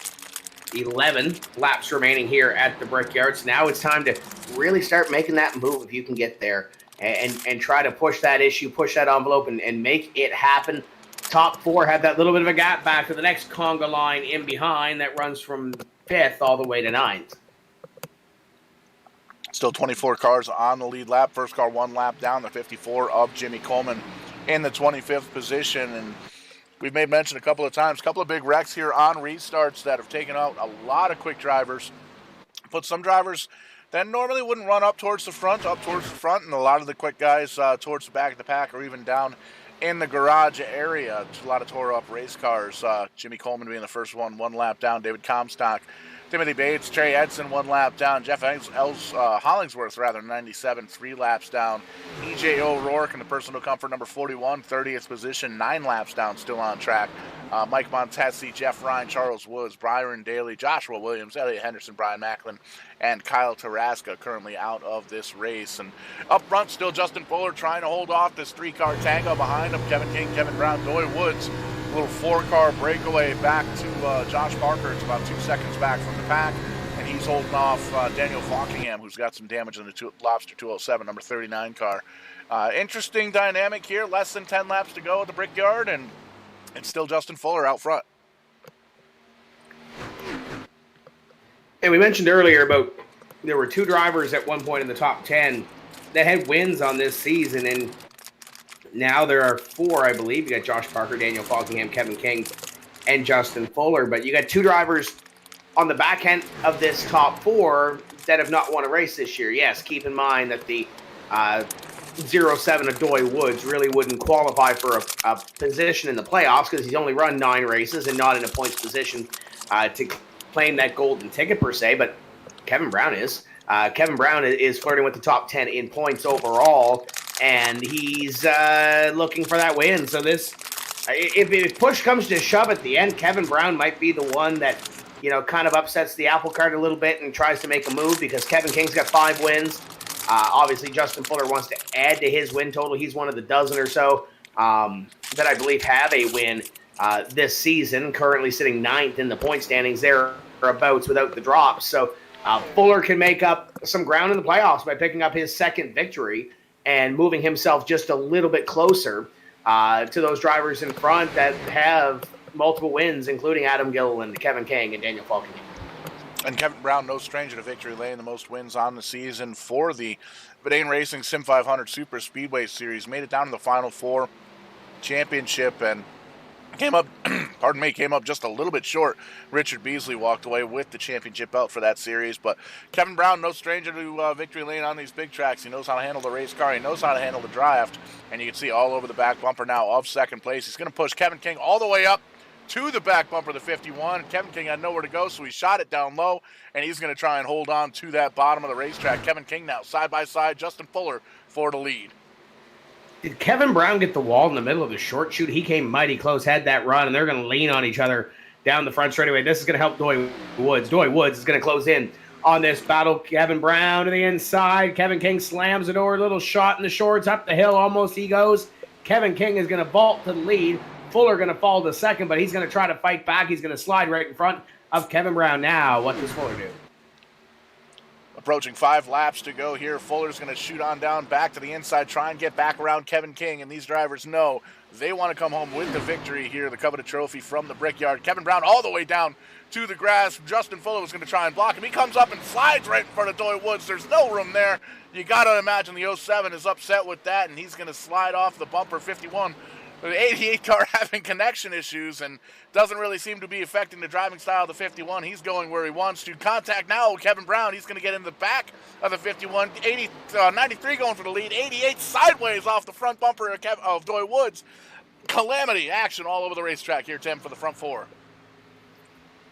11 laps remaining here at the Brickyards. Now it's time to really start making that move if you can get there and try to push that issue, push that envelope, and make it happen. Top 4 have that little bit of a gap back to the next conga line in behind that runs from 5th all the way to 9th. Still 24 cars on the lead lap. First car 1 lap down, the 54 of Jimmy Coleman in the 25th position. And we've made mention a couple of times, a couple of big wrecks here on restarts that have taken out a lot of quick drivers. Put some drivers that normally wouldn't run up towards the front, and a lot of the quick guys towards the back of the pack or even down in the garage area. A lot of tore up race cars. Jimmy Coleman being the first one lap down. David Comstock, Timothy Bates, Trey Edson 1 lap down. Jeff Hollingsworth, 97, 3 laps down. EJ O'Rourke in the personal comfort number 41, 30th position, 9 laps down, still on track. Mike Montesi, Jeff Ryan, Charles Woods, Byron Daly, Joshua Williams, Elliot Henderson, Brian Macklin, and Kyle Taraska currently out of this race. And up front, still Justin Fuller trying to hold off this 3-car tango behind him. Kevin King, Kevin Brown, Doy Woods. A little 4-car breakaway back to Josh Parker. It's about 2 seconds back from the pack, and he's holding off Daniel Falkingham, who's got some damage in the Lobster 207, number 39 car. Interesting dynamic here. Less than 10 laps to go at the Brickyard, and it's still Justin Fuller out front. And we mentioned earlier about there were 2 drivers at one point in the top 10 that had wins on this season, and now there are 4, I believe. You got Josh Parker, Daniel Falkingham, Kevin King, and Justin Fuller. But you got 2 drivers on the back end of this top 4 that have not won a race this year. Yes, keep in mind that the 07 of Doy Woods really wouldn't qualify for a position in the playoffs because he's only run 9 races and not in a points position to claim that golden ticket per se. But Kevin Brown is. Kevin Brown is flirting with the top 10 in points overall, and he's looking for that win. So this, if push comes to shove at the end, Kevin Brown might be the one that, kind of upsets the apple cart a little bit and tries to make a move because Kevin King's got 5 wins. Obviously, Justin Fuller wants to add to his win total. He's one of the dozen or so that I believe have a win this season, currently sitting 9th in the point standings thereabouts without the drops. So Fuller can make up some ground in the playoffs by picking up his 2nd victory and moving himself just a little bit closer to those drivers in front that have multiple wins, including Adam Gilliland, Kevin King, and Daniel Falkingham. And Kevin Brown, no stranger to victory lane, the most wins on the season for the Verdane Racing SIM500 Super Speedway Series. Made it down to the Final 4 championship, and Came up, pardon me, came up just a little bit short. Richard Beasley walked away with the championship belt for that series, but Kevin Brown, no stranger to victory lane on these big tracks. He knows how to handle the race car. He knows how to handle the draft, and you can see all over the back bumper now of second place. He's going to push Kevin King all the way up to the back bumper of the 51. Kevin King had nowhere to go, so he shot it down low, and he's going to try and hold on to that bottom of the racetrack. Kevin King now side by side, Justin Fuller for the lead. Did Kevin Brown get the wall in the middle of the short shoot? He came mighty close, had that run, and they're going to lean on each other down the front straightaway. This is going to help Doy Woods. Doy Woods is going to close in on this battle. Kevin Brown to the inside. Kevin King slams the door. A little shot in the shorts. Up the hill almost he goes. Kevin King is going to vault to the lead. Fuller going to fall to second, but he's going to try to fight back. He's going to slide right in front of Kevin Brown. Now, what does Fuller do? Approaching 5 laps to go here. Fuller's going to shoot on down back to the inside, try and get back around Kevin King, and these drivers know they want to come home with the victory here, the coveted trophy from the Brickyard. Kevin Brown all the way down to the grass. Justin Fuller was going to try and block him. He comes up and slides right in front of Doy Woods. There's no room there. You got to imagine the 07 is upset with that, and he's going to slide off the bumper 51. The 88 car having connection issues and doesn't really seem to be affecting the driving style of the 51. He's going where he wants to. Contact now with Kevin Brown. He's going to get in the back of the 51. 93 going for the lead. 88 sideways off the front bumper of Doy Woods. Calamity action all over the racetrack here, Tim, for the front 4.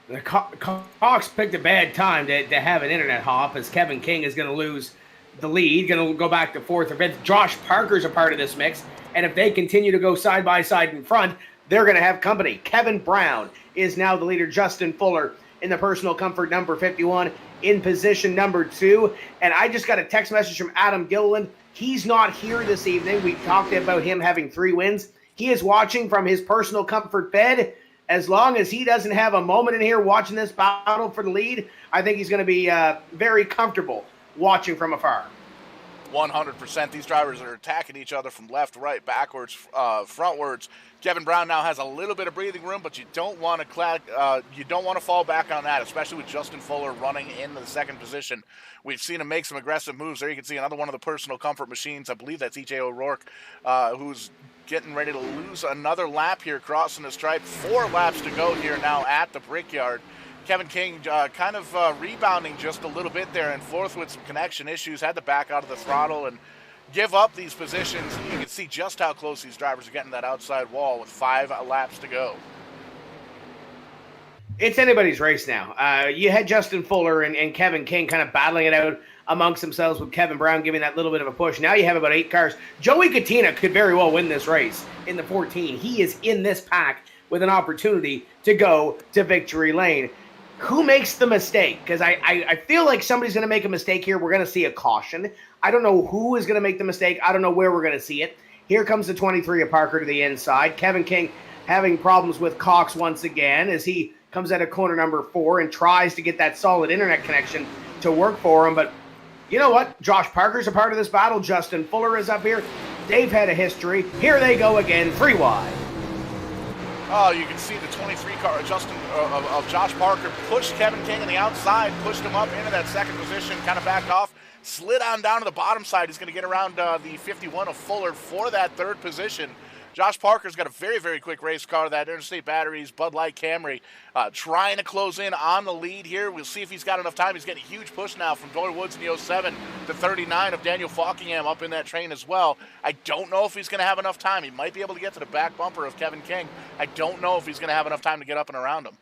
The Cox picked a bad time to have an internet hop, as Kevin King is going to lose the lead, going to go back to 4th or 5th. Josh Parker's a part of this mix, and if they continue to go side by side in front, they're going to have company. Kevin Brown is now the leader. Justin Fuller in the personal comfort number 51 in position number 2. And I just got a text message from Adam Gilliland. He's not here this evening. We talked about him having 3 wins. He is watching from his personal comfort bed. As long as he doesn't have a moment in here watching this battle for the lead, I think he's going to be very comfortable watching from afar. 100%. These drivers are attacking each other from left, right, backwards, frontwards. Kevin Brown now has a little bit of breathing room, but you don't want to fall back on that, especially with Justin Fuller running in the second position. We've seen him make some aggressive moves. There you can see another one of the personal comfort machines. I believe that's E.J. O'Rourke, who's getting ready to lose another lap here, crossing the stripe. 4 laps to go here now at the Brickyard. Kevin King kind of rebounding just a little bit there, and 4th with some connection issues, had to back out of the throttle and give up these positions. You can see just how close these drivers are getting to that outside wall with 5 laps to go. It's anybody's race now. You had Justin Fuller and Kevin King kind of battling it out amongst themselves, with Kevin Brown giving that little bit of a push. Now you have about 8 cars. Joey Katina could very well win this race in the 14. He is in this pack with an opportunity to go to victory lane. Who makes the mistake? Because I feel like somebody's going to make a mistake here. We're going to see a caution. I don't know who is going to make the mistake. I don't know where we're going to see it. Here comes the 23 of Parker to the inside. Kevin King having problems with Cox once again as he comes out of corner number 4 and tries to get that solid internet connection to work for him. But you know what? Josh Parker's a part of this battle. Justin Fuller is up here. They've had a history. Here they go again, 3 wide. Oh, you can see the 23 car of Josh Parker pushed Kevin King on the outside, pushed him up into that second position, kind of backed off, slid on down to the bottom side. He's going to get around the 51 of Fuller for that 3rd position. Josh Parker's got a very, very quick race car, that Interstate Batteries Bud Light Camry, trying to close in on the lead here. We'll see if he's got enough time. He's getting a huge push now from Doy Woods in the 07 to 39 of Daniel Falkingham up in that train as well. I don't know if he's going to have enough time. He might be able to get to the back bumper of Kevin King. I don't know if he's going to have enough time to get up and around him.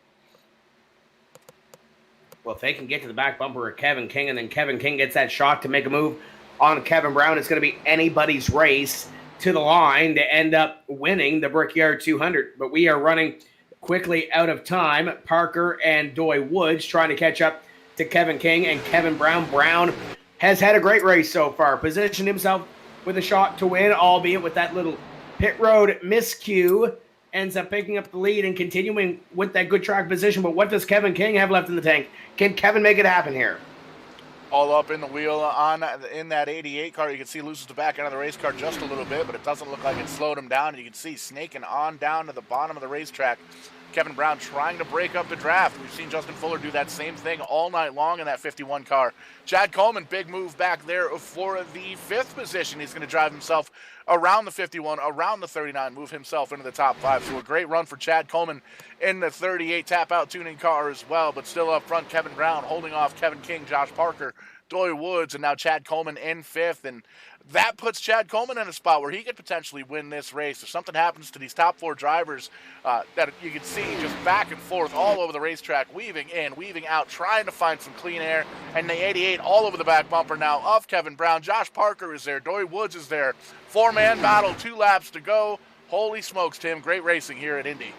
Well, if they can get to the back bumper of Kevin King, and then Kevin King gets that shot to make a move on Kevin Brown, it's going to be anybody's race to the line to end up winning the Brickyard 200. But we are running quickly out of time. Parker and Doy Woods trying to catch up to Kevin King and Kevin Brown. Brown has had a great race so far. Positioned himself with a shot to win, albeit with that little pit road miscue. Ends up picking up the lead and continuing with that good track position. But what does Kevin King have left in the tank? Can Kevin make it happen here? All up in the wheel in that 88 car. You can see loses the back end of the race car just a little bit, but it doesn't look like it slowed him down. You can see snaking on down to the bottom of the racetrack. Kevin Brown trying to break up the draft. We've seen Justin Fuller do that same thing all night long in that 51 car. Chad Coleman, big move back there for the 5th position. He's going to drive himself around the 51, around the 39, move himself into the top 5. So a great run for Chad Coleman in the 38 tap-out tuning car as well. But still up front, Kevin Brown holding off Kevin King, Josh Parker, Doy Woods, and now Chad Coleman in 5th. And that puts Chad Coleman in a spot where he could potentially win this race. If something happens to these top 4 drivers that you can see just back and forth all over the racetrack, weaving in, weaving out, trying to find some clean air, and the 88 all over the back bumper now of Kevin Brown. Josh Parker is there. Doy Woods is there. 4-man battle, 2 laps to go. Holy smokes, Tim. Great racing here at Indy.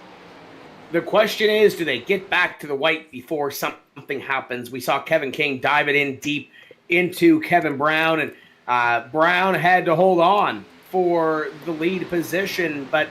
The question is, do they get back to the white before something happens? We saw Kevin King dive it in deep into Kevin Brown, and Brown had to hold on for the lead position. But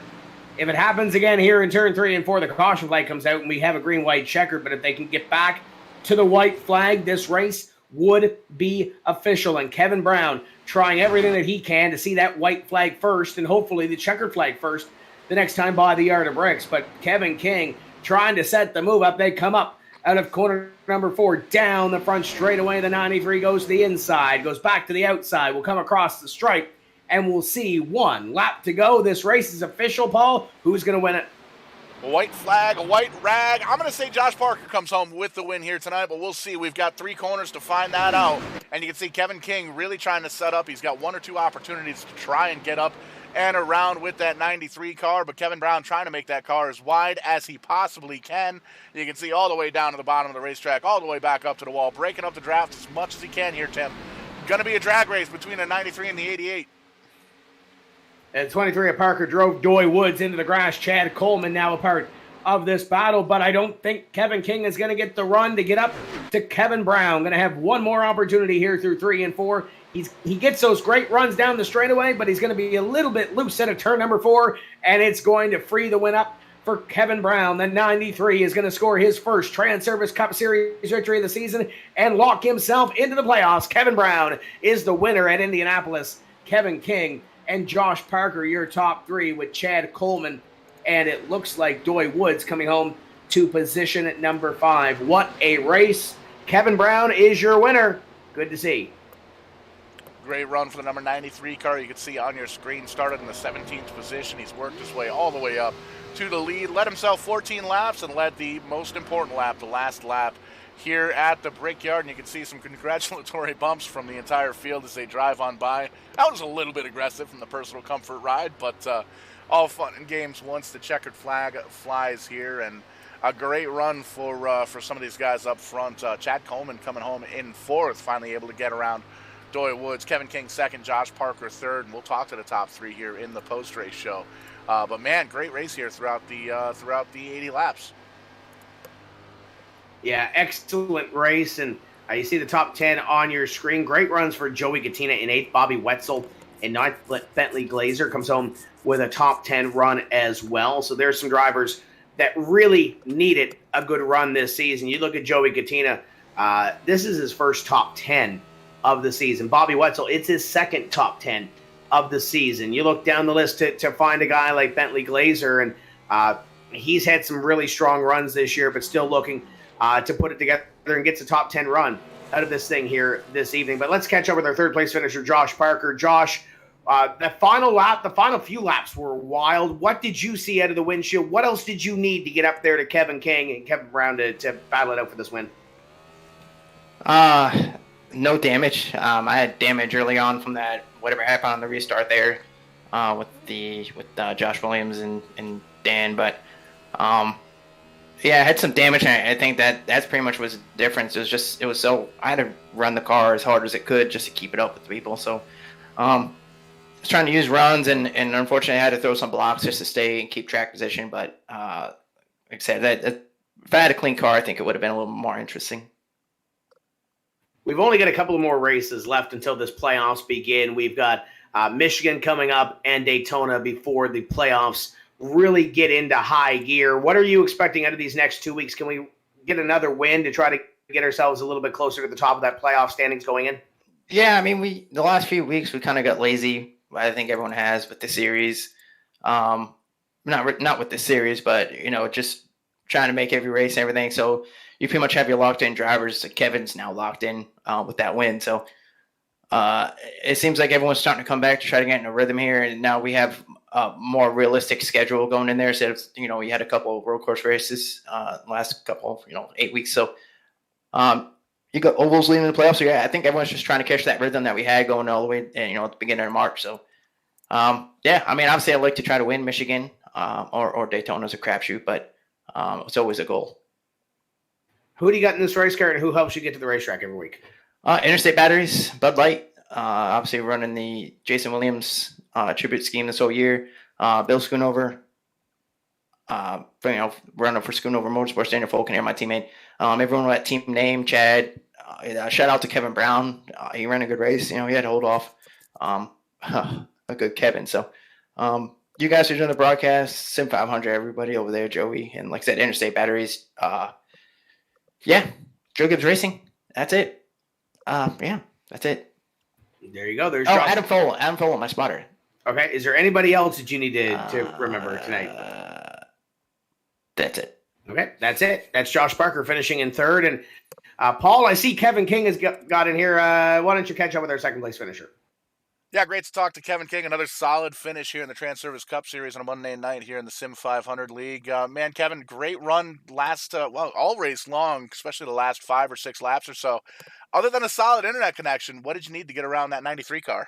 if it happens again here in turn 3 and 4, the caution flag comes out and we have a green-white checker. But if they can get back to the white flag, this race would be official. And Kevin Brown trying everything that he can to see that white flag first and hopefully the checkered flag first the next time by the yard of bricks. But Kevin King trying to set the move up. They come up out of corner number 4, down the front straightaway. The 93 goes to the inside, goes back to the outside. We'll come across the stripe, and we'll see 1 lap to go. This race is official, Paul. Who's going to win it? A white flag, a white rag. I'm going to say Josh Parker comes home with the win here tonight, but we'll see. We've got 3 corners to find that out. And you can see Kevin King really trying to set up. He's got 1 or 2 opportunities to try and get up and around with that 93 car, but Kevin Brown trying to make that car as wide as he possibly can. You can see all the way down to the bottom of the racetrack, all the way back up to the wall, breaking up the draft as much as he can here, Tim. Going to be a drag race between the 93 and the 88. And 23 of Parker drove Doy Woods into the grass. Chad Coleman now a part of this battle, but I don't think Kevin King is going to get the run to get up to Kevin Brown. Going to have 1 more opportunity here through 3 and 4. He gets those great runs down the straightaway, but he's going to be a little bit loose at a turn number 4, and it's going to free the win up for Kevin Brown. The 93 is going to score his first Transervice Cup Series victory of the season and lock himself into the playoffs. Kevin Brown is the winner at Indianapolis. Kevin King and Josh Parker, your top 3 with Chad Coleman, and it looks like Doy Woods coming home to position at number 5. What a race. Kevin Brown is your winner. Good to see. Great run for the number 93 car. You can see on your screen, started in the 17th position. He's worked his way all the way up to the lead, led himself 14 laps, and led the most important lap, the last lap, here at the Brickyard. And you can see some congratulatory bumps from the entire field as they drive on by. That was a little bit aggressive from the personal comfort ride, but all fun and games once the checkered flag flies here. And a great run for some of these guys up front. Chad Coleman coming home in 4th, finally able to get around Doy Woods. Kevin King 2nd, Josh Parker 3rd, and we'll talk to the top 3 here in the post-race show. But man, great race here throughout the 80 laps. Yeah, excellent race, and you see the top 10 on your screen. Great runs for Joey Gattina in 8th, Bobby Wetzel in 9th. Bentley Glazer comes home with a top 10 run as well. So there's some drivers that really needed a good run this season. You look at Joey Gattina, this is his first top 10 of the season. Bobby Wetzel, it's his 2nd top 10 of the season. You look down the list to find a guy like Bentley Glazer, and he's had some really strong runs this year, but still looking to put it together and gets a top 10 run out of this thing here this evening. But let's catch up with our 3rd place finisher, Josh Parker. Josh, the final few laps were wild. What did you see out of the windshield? What else did you need to get up there to Kevin King and Kevin Brown to battle it out for this win? No damage. I had damage early on from that, whatever happened on the restart there, with Josh Williams and Dan. But yeah, I had some damage, and I think that's pretty much was the difference. I had to run the car as hard as it could just to keep it up with people. So I was trying to use runs, and unfortunately I had to throw some blocks just to stay and keep track position. But like I said, if I had a clean car, I think it would have been a little more interesting. We've only got a couple of more races left until this playoffs begin. We've got Michigan coming up and Daytona before the playoffs really get into high gear. What are you expecting out of these next 2 weeks? Can we get another win to try to get ourselves a little bit closer to the top of that playoff standings going in? Yeah, I mean, the last few weeks we kind of got lazy. I think everyone has with the series. Not with the series, but just trying to make every race and everything. So you pretty much have your locked in drivers. Kevin's now locked in with that win. So it seems like everyone's starting to come back to try to get in a rhythm here. And now we have a more realistic schedule going in there. So, we had a couple of road course races last couple, 8 weeks. So you got ovals leading the playoffs. So yeah, I think everyone's just trying to catch that rhythm that we had going all the way, at the beginning of March. So yeah, I mean, obviously I'd like to try to win Michigan or Daytona's a crapshoot, but it's always a goal. Who do you got in this race car, and who helps you get to the racetrack every week? Interstate Batteries, Bud Light, obviously running the Jason Williams tribute scheme this whole year. Bill Schoonover, running for Schoonover Motorsports, Daniel Falconer, my teammate. Everyone with that team name, Chad. Shout out to Kevin Brown. He ran a good race. He had to hold off a good Kevin. So you guys are doing the broadcast, SIM500, everybody over there, Joey, and like I said, Interstate Batteries. Yeah, Joe Gibbs Racing. That's it. Yeah, that's it. There you go. There's Adam Foley, my spotter. Okay. Is there anybody else that you need to remember tonight? That's it. Okay, that's it. That's Josh Parker finishing in third. And Paul, I see Kevin King has got in here. Why don't you catch up with our second place finisher? Yeah, great to talk to Kevin King. Another solid finish here in the Transervice Cup Series on a Monday night here in the SIM500 League. Man, Kevin, great run last, all race long, especially the last 5 or 6 laps or so. Other than a solid internet connection, what did you need to get around that 93 car?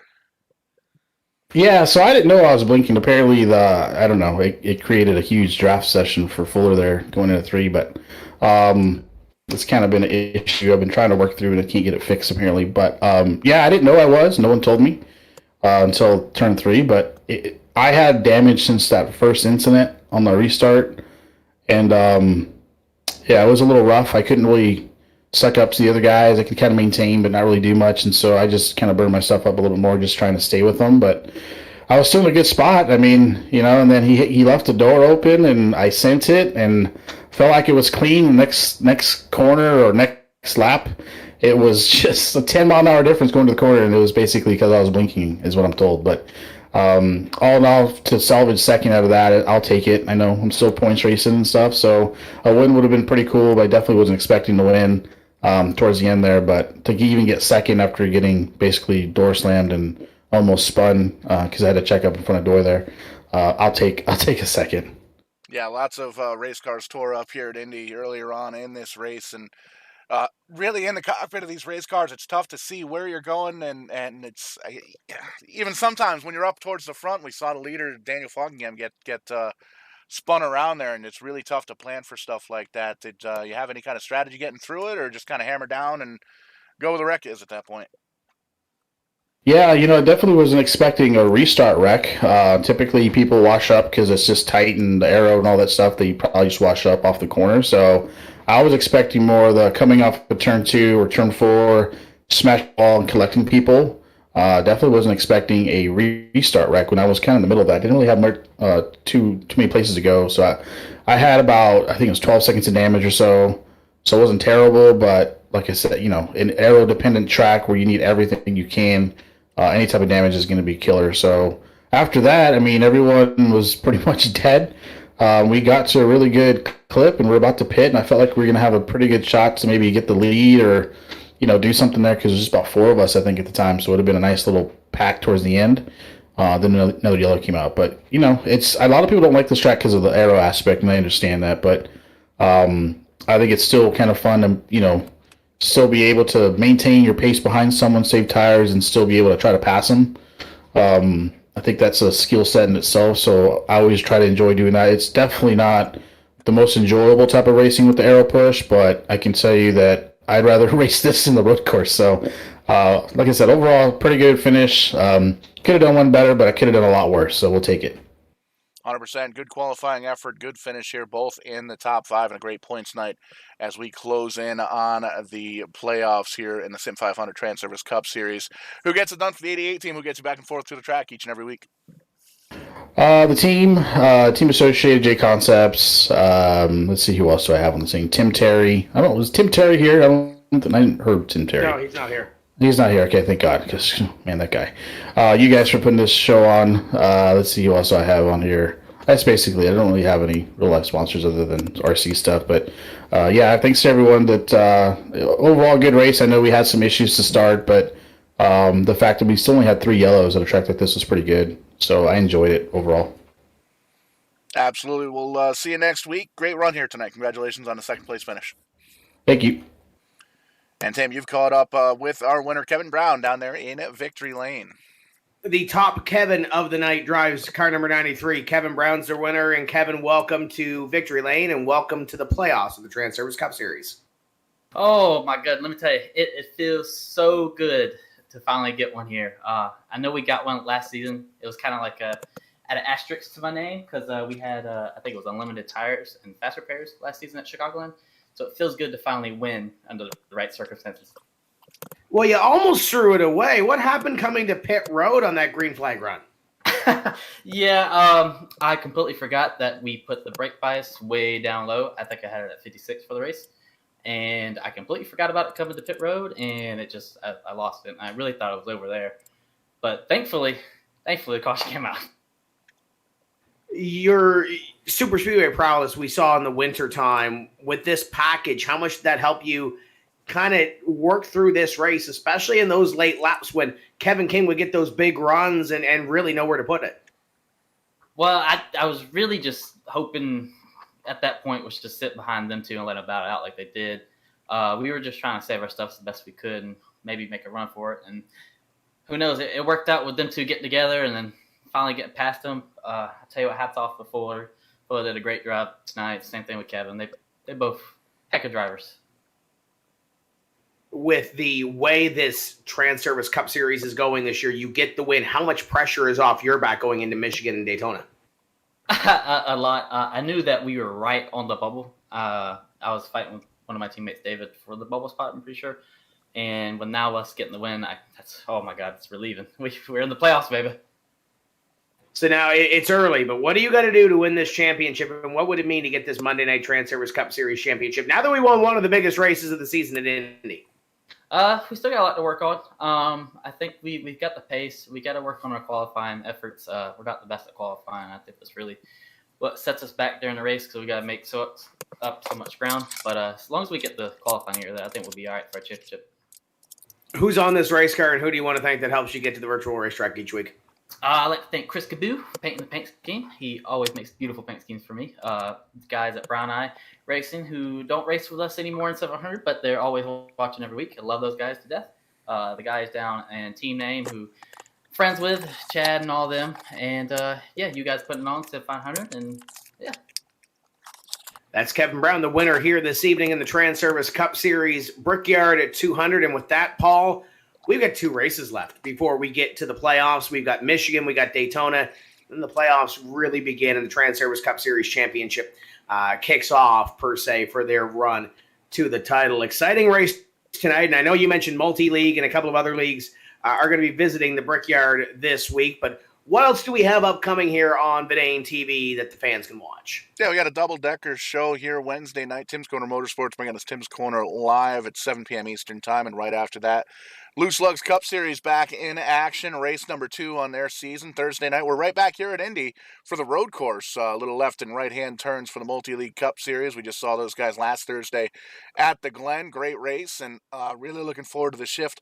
Yeah, so I didn't know I was blinking. Apparently, it created a huge draft session for Fuller there going into 3, but it's kind of been an issue I've been trying to work through, and I can't get it fixed apparently. But yeah, I didn't know I was. No one told me until turn 3, but I had damage since that first incident on the restart, and yeah, it was a little rough. I couldn't really suck up to the other guys. I could kind of maintain, but not really do much. And so I just kind of burned myself up a little bit more, just trying to stay with them. But I was still in a good spot. I mean, and then he left the door open, and I sent it and felt like it was clean. Next corner or next lap, it was just a 10-mile-an-hour difference going to the corner, and it was basically because I was blinking, is what I'm told. But all in all, to salvage second out of that, I'll take it. I know I'm still points racing and stuff, so a win would have been pretty cool, but I definitely wasn't expecting to win towards the end there. But to even get second after getting basically door slammed and almost spun because I had to check up in front of door there, I'll take a second. Yeah, lots of race cars tore up here at Indy earlier on in this race, and really in the cockpit of these race cars, it's tough to see where you're going, and it's even sometimes when you're up towards the front. We saw the leader Daniel Falkingham get spun around there, and it's really tough to plan for stuff like that. Did you have any kind of strategy getting through it, or just kind of hammer down and go where the wreck is at that point? Yeah, I definitely wasn't expecting a restart wreck. Typically, people wash up because it's just tight and the arrow and all that stuff. They probably just wash up off the corner. So I was expecting more of the coming off of turn 2 or turn 4, smash ball and collecting people. Definitely wasn't expecting a restart wreck when I was kind of in the middle of that. I didn't really have too many places to go. So I had about, I think it was 12 seconds of damage or so. So it wasn't terrible, but like I said, an aero-dependent track where you need everything you can, any type of damage is going to be killer. So after that, I mean, everyone was pretty much dead. We got to a really good clip, and we're about to pit, and I felt like we were going to have a pretty good shot to maybe get the lead or do something there, because there's just about 4 of us, I think, at the time. So it would have been a nice little pack towards the end. Then another yellow came out. But, it's a lot of people don't like this track because of the aero aspect, and I understand that. But I think it's still kind of fun to, still be able to maintain your pace behind someone, save tires, and still be able to try to pass them. I think that's a skill set in itself, so I always try to enjoy doing that. It's definitely not the most enjoyable type of racing with the aero push, but I can tell you that I'd rather race this in the road course. So, like I said, overall, pretty good finish. Could have done one better, but I could have done a lot worse, so we'll take it. 100%. Good qualifying effort, good finish here, both in the top 5, and a great points night as we close in on the playoffs here in the SIM500 Transervice Cup Series. Who gets it done for the 88 team? Who gets you back and forth to the track each and every week? The team associated, J Concepts. Let's see, who else do I have on the team? Tim Terry. I don't know, was Tim Terry here? I didn't heard Tim Terry. No, he's not here. He's not here. Okay, thank God, because, man, that guy. You guys for putting this show on. Let's see who else I have on here. That's basically it. I don't really have any real life sponsors other than RC stuff. But yeah, thanks to everyone that overall good race. I know we had some issues to start, but the fact that we still only had 3 yellows at a track like this was pretty good. So I enjoyed it overall. Absolutely. We'll see you next week. Great run here tonight. Congratulations on the second place finish. Thank you. And Tim, you've caught up with our winner, Kevin Brown, down there in Victory Lane. The top Kevin of the night drives car number 93. Kevin Brown's the winner. And Kevin, welcome to Victory Lane and welcome to the playoffs of the Transervice Cup Series. Oh, my God. Let me tell you, it feels so good to finally get one here. I know we got one last season. It was kind of like at an asterisk to my name because we had, I think it was unlimited tires and fast repairs last season at Chicagoland. So it feels good to finally win under the right circumstances. Well, you almost threw it away. What happened coming to pit road on that green flag run? Yeah, I completely forgot that we put the brake bias way down low. I think I had it at 56 for the race. And I completely forgot about it coming to pit road, and I lost it. And I really thought it was over there. But thankfully, the caution came out. Your super speedway prowess we saw in the winter time with this package, how much did that help you kind of work through this race, especially in those late laps when Kevin King would get those big runs and really know where to put it? Well, I was really just hoping at that point was to sit behind them two and let them battle out like they did. We were just trying to save our stuff as best we could and maybe make a run for it. And who knows, it worked out with them two getting together and then finally getting past them. I tell you what, hats off to Fuller. Fuller did a great job tonight. Same thing with Kevin. They both heck of drivers. With the way this Transervice Cup Series is going this year, you get the win. How much pressure is off your back going into Michigan and Daytona? A lot. I knew that we were right on the bubble. I was fighting with one of my teammates, David, for the bubble spot, I'm pretty sure. And with now us getting the win, oh my God, it's relieving. We're in the playoffs, baby. So now it's early, but what do you got to do to win this championship? And what would it mean to get this Monday Night Transervice Cup Series championship now that we won one of the biggest races of the season at Indy? We still got a lot to work on. I think we've got the pace. We got to work on our qualifying efforts. We're not the best at qualifying. I think that's really what sets us back during the race because we got to make up so much ground. But as long as we get the qualifying here, I think we'll be all right for our championship. Who's on this race car, and who do you want to thank that helps you get to the virtual racetrack each week? I'd like to thank Chris Caboo for painting the paint scheme. He always makes beautiful paint schemes for me. Guys at Brown Eye Racing who don't race with us anymore in 700, but they're always watching every week. I love those guys to death. The guys down in Team Name who friends with Chad and all them. And yeah, you guys putting on SIM500 and yeah. That's Kevin Brown, the winner here this evening in the Transervice Cup Series Brickyard at 200. And with that, Paul, we've got 2 races left before we get to the playoffs. We've got Michigan, we got Daytona, and the playoffs really begin, and the Transervice Cup Series Championship kicks off, per se, for their run to the title. Exciting race tonight, and I know you mentioned multi-league and a couple of other leagues are going to be visiting the Brickyard this week, but what else do we have upcoming here on Vidane TV that the fans can watch? Yeah, we got a double-decker show here Wednesday night. Tim's Corner Motorsports bringing us Tim's Corner live at 7 p.m. Eastern Time, and right after that, Loose Lugs Cup Series back in action, race number 2 on their season. Thursday night, we're right back here at Indy for the road course. Little left and right-hand turns for the Multi-League Cup Series. We just saw those guys last Thursday at the Glen. Great race, and really looking forward to the shift.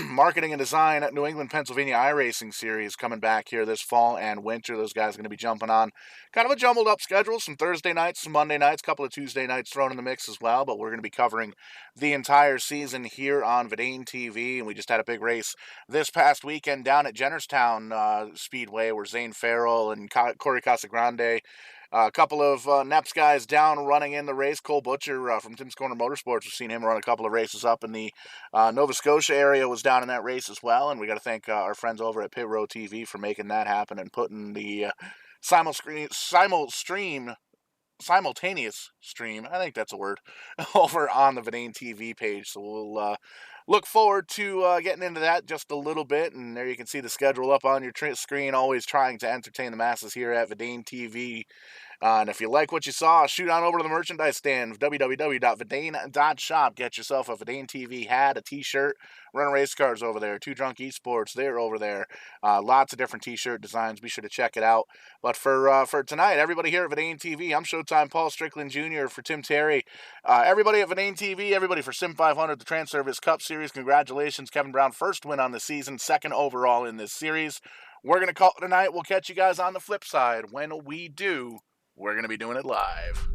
Marketing and Design at New England, Pennsylvania iRacing Series coming back here this fall and winter. Those guys are going to be jumping on kind of a jumbled up schedule. Some Thursday nights, some Monday nights, a couple of Tuesday nights thrown in the mix as well. But we're going to be covering the entire season here on Vidane TV. And we just had a big race this past weekend down at Jennerstown Speedway where Zane Farrell and Corey Casagrande, a couple of Neps guys down running in the race. Cole Butcher from Tim's Corner Motorsports, we've seen him run a couple of races up in the Nova Scotia area, was down in that race as well. And we got to thank our friends over at Pit Row TV for making that happen and putting the simultaneous stream, I think that's a word, over on the Vidane TV page. So we'll look forward to getting into that just a little bit. And there you can see the schedule up on your screen, always trying to entertain the masses here at Vidane TV And if you like what you saw, shoot on over to the merchandise stand, www.vidane.shop. Get yourself a Vidane TV hat, a t-shirt, Running Race Cars over there, Two Drunk Esports, they're over there. Lots of different t-shirt designs. Be sure to check it out. But for tonight, everybody here at Vidane TV, I'm Showtime Paul Strickland Jr. For Tim Terry. Everybody at Vidane TV, everybody for SIM500, the Transervice Cup Series. Congratulations, Kevin Brown. First win on the season, second overall in this series. We're going to call it tonight. We'll catch you guys on the flip side. When we do, we're going to be doing it live.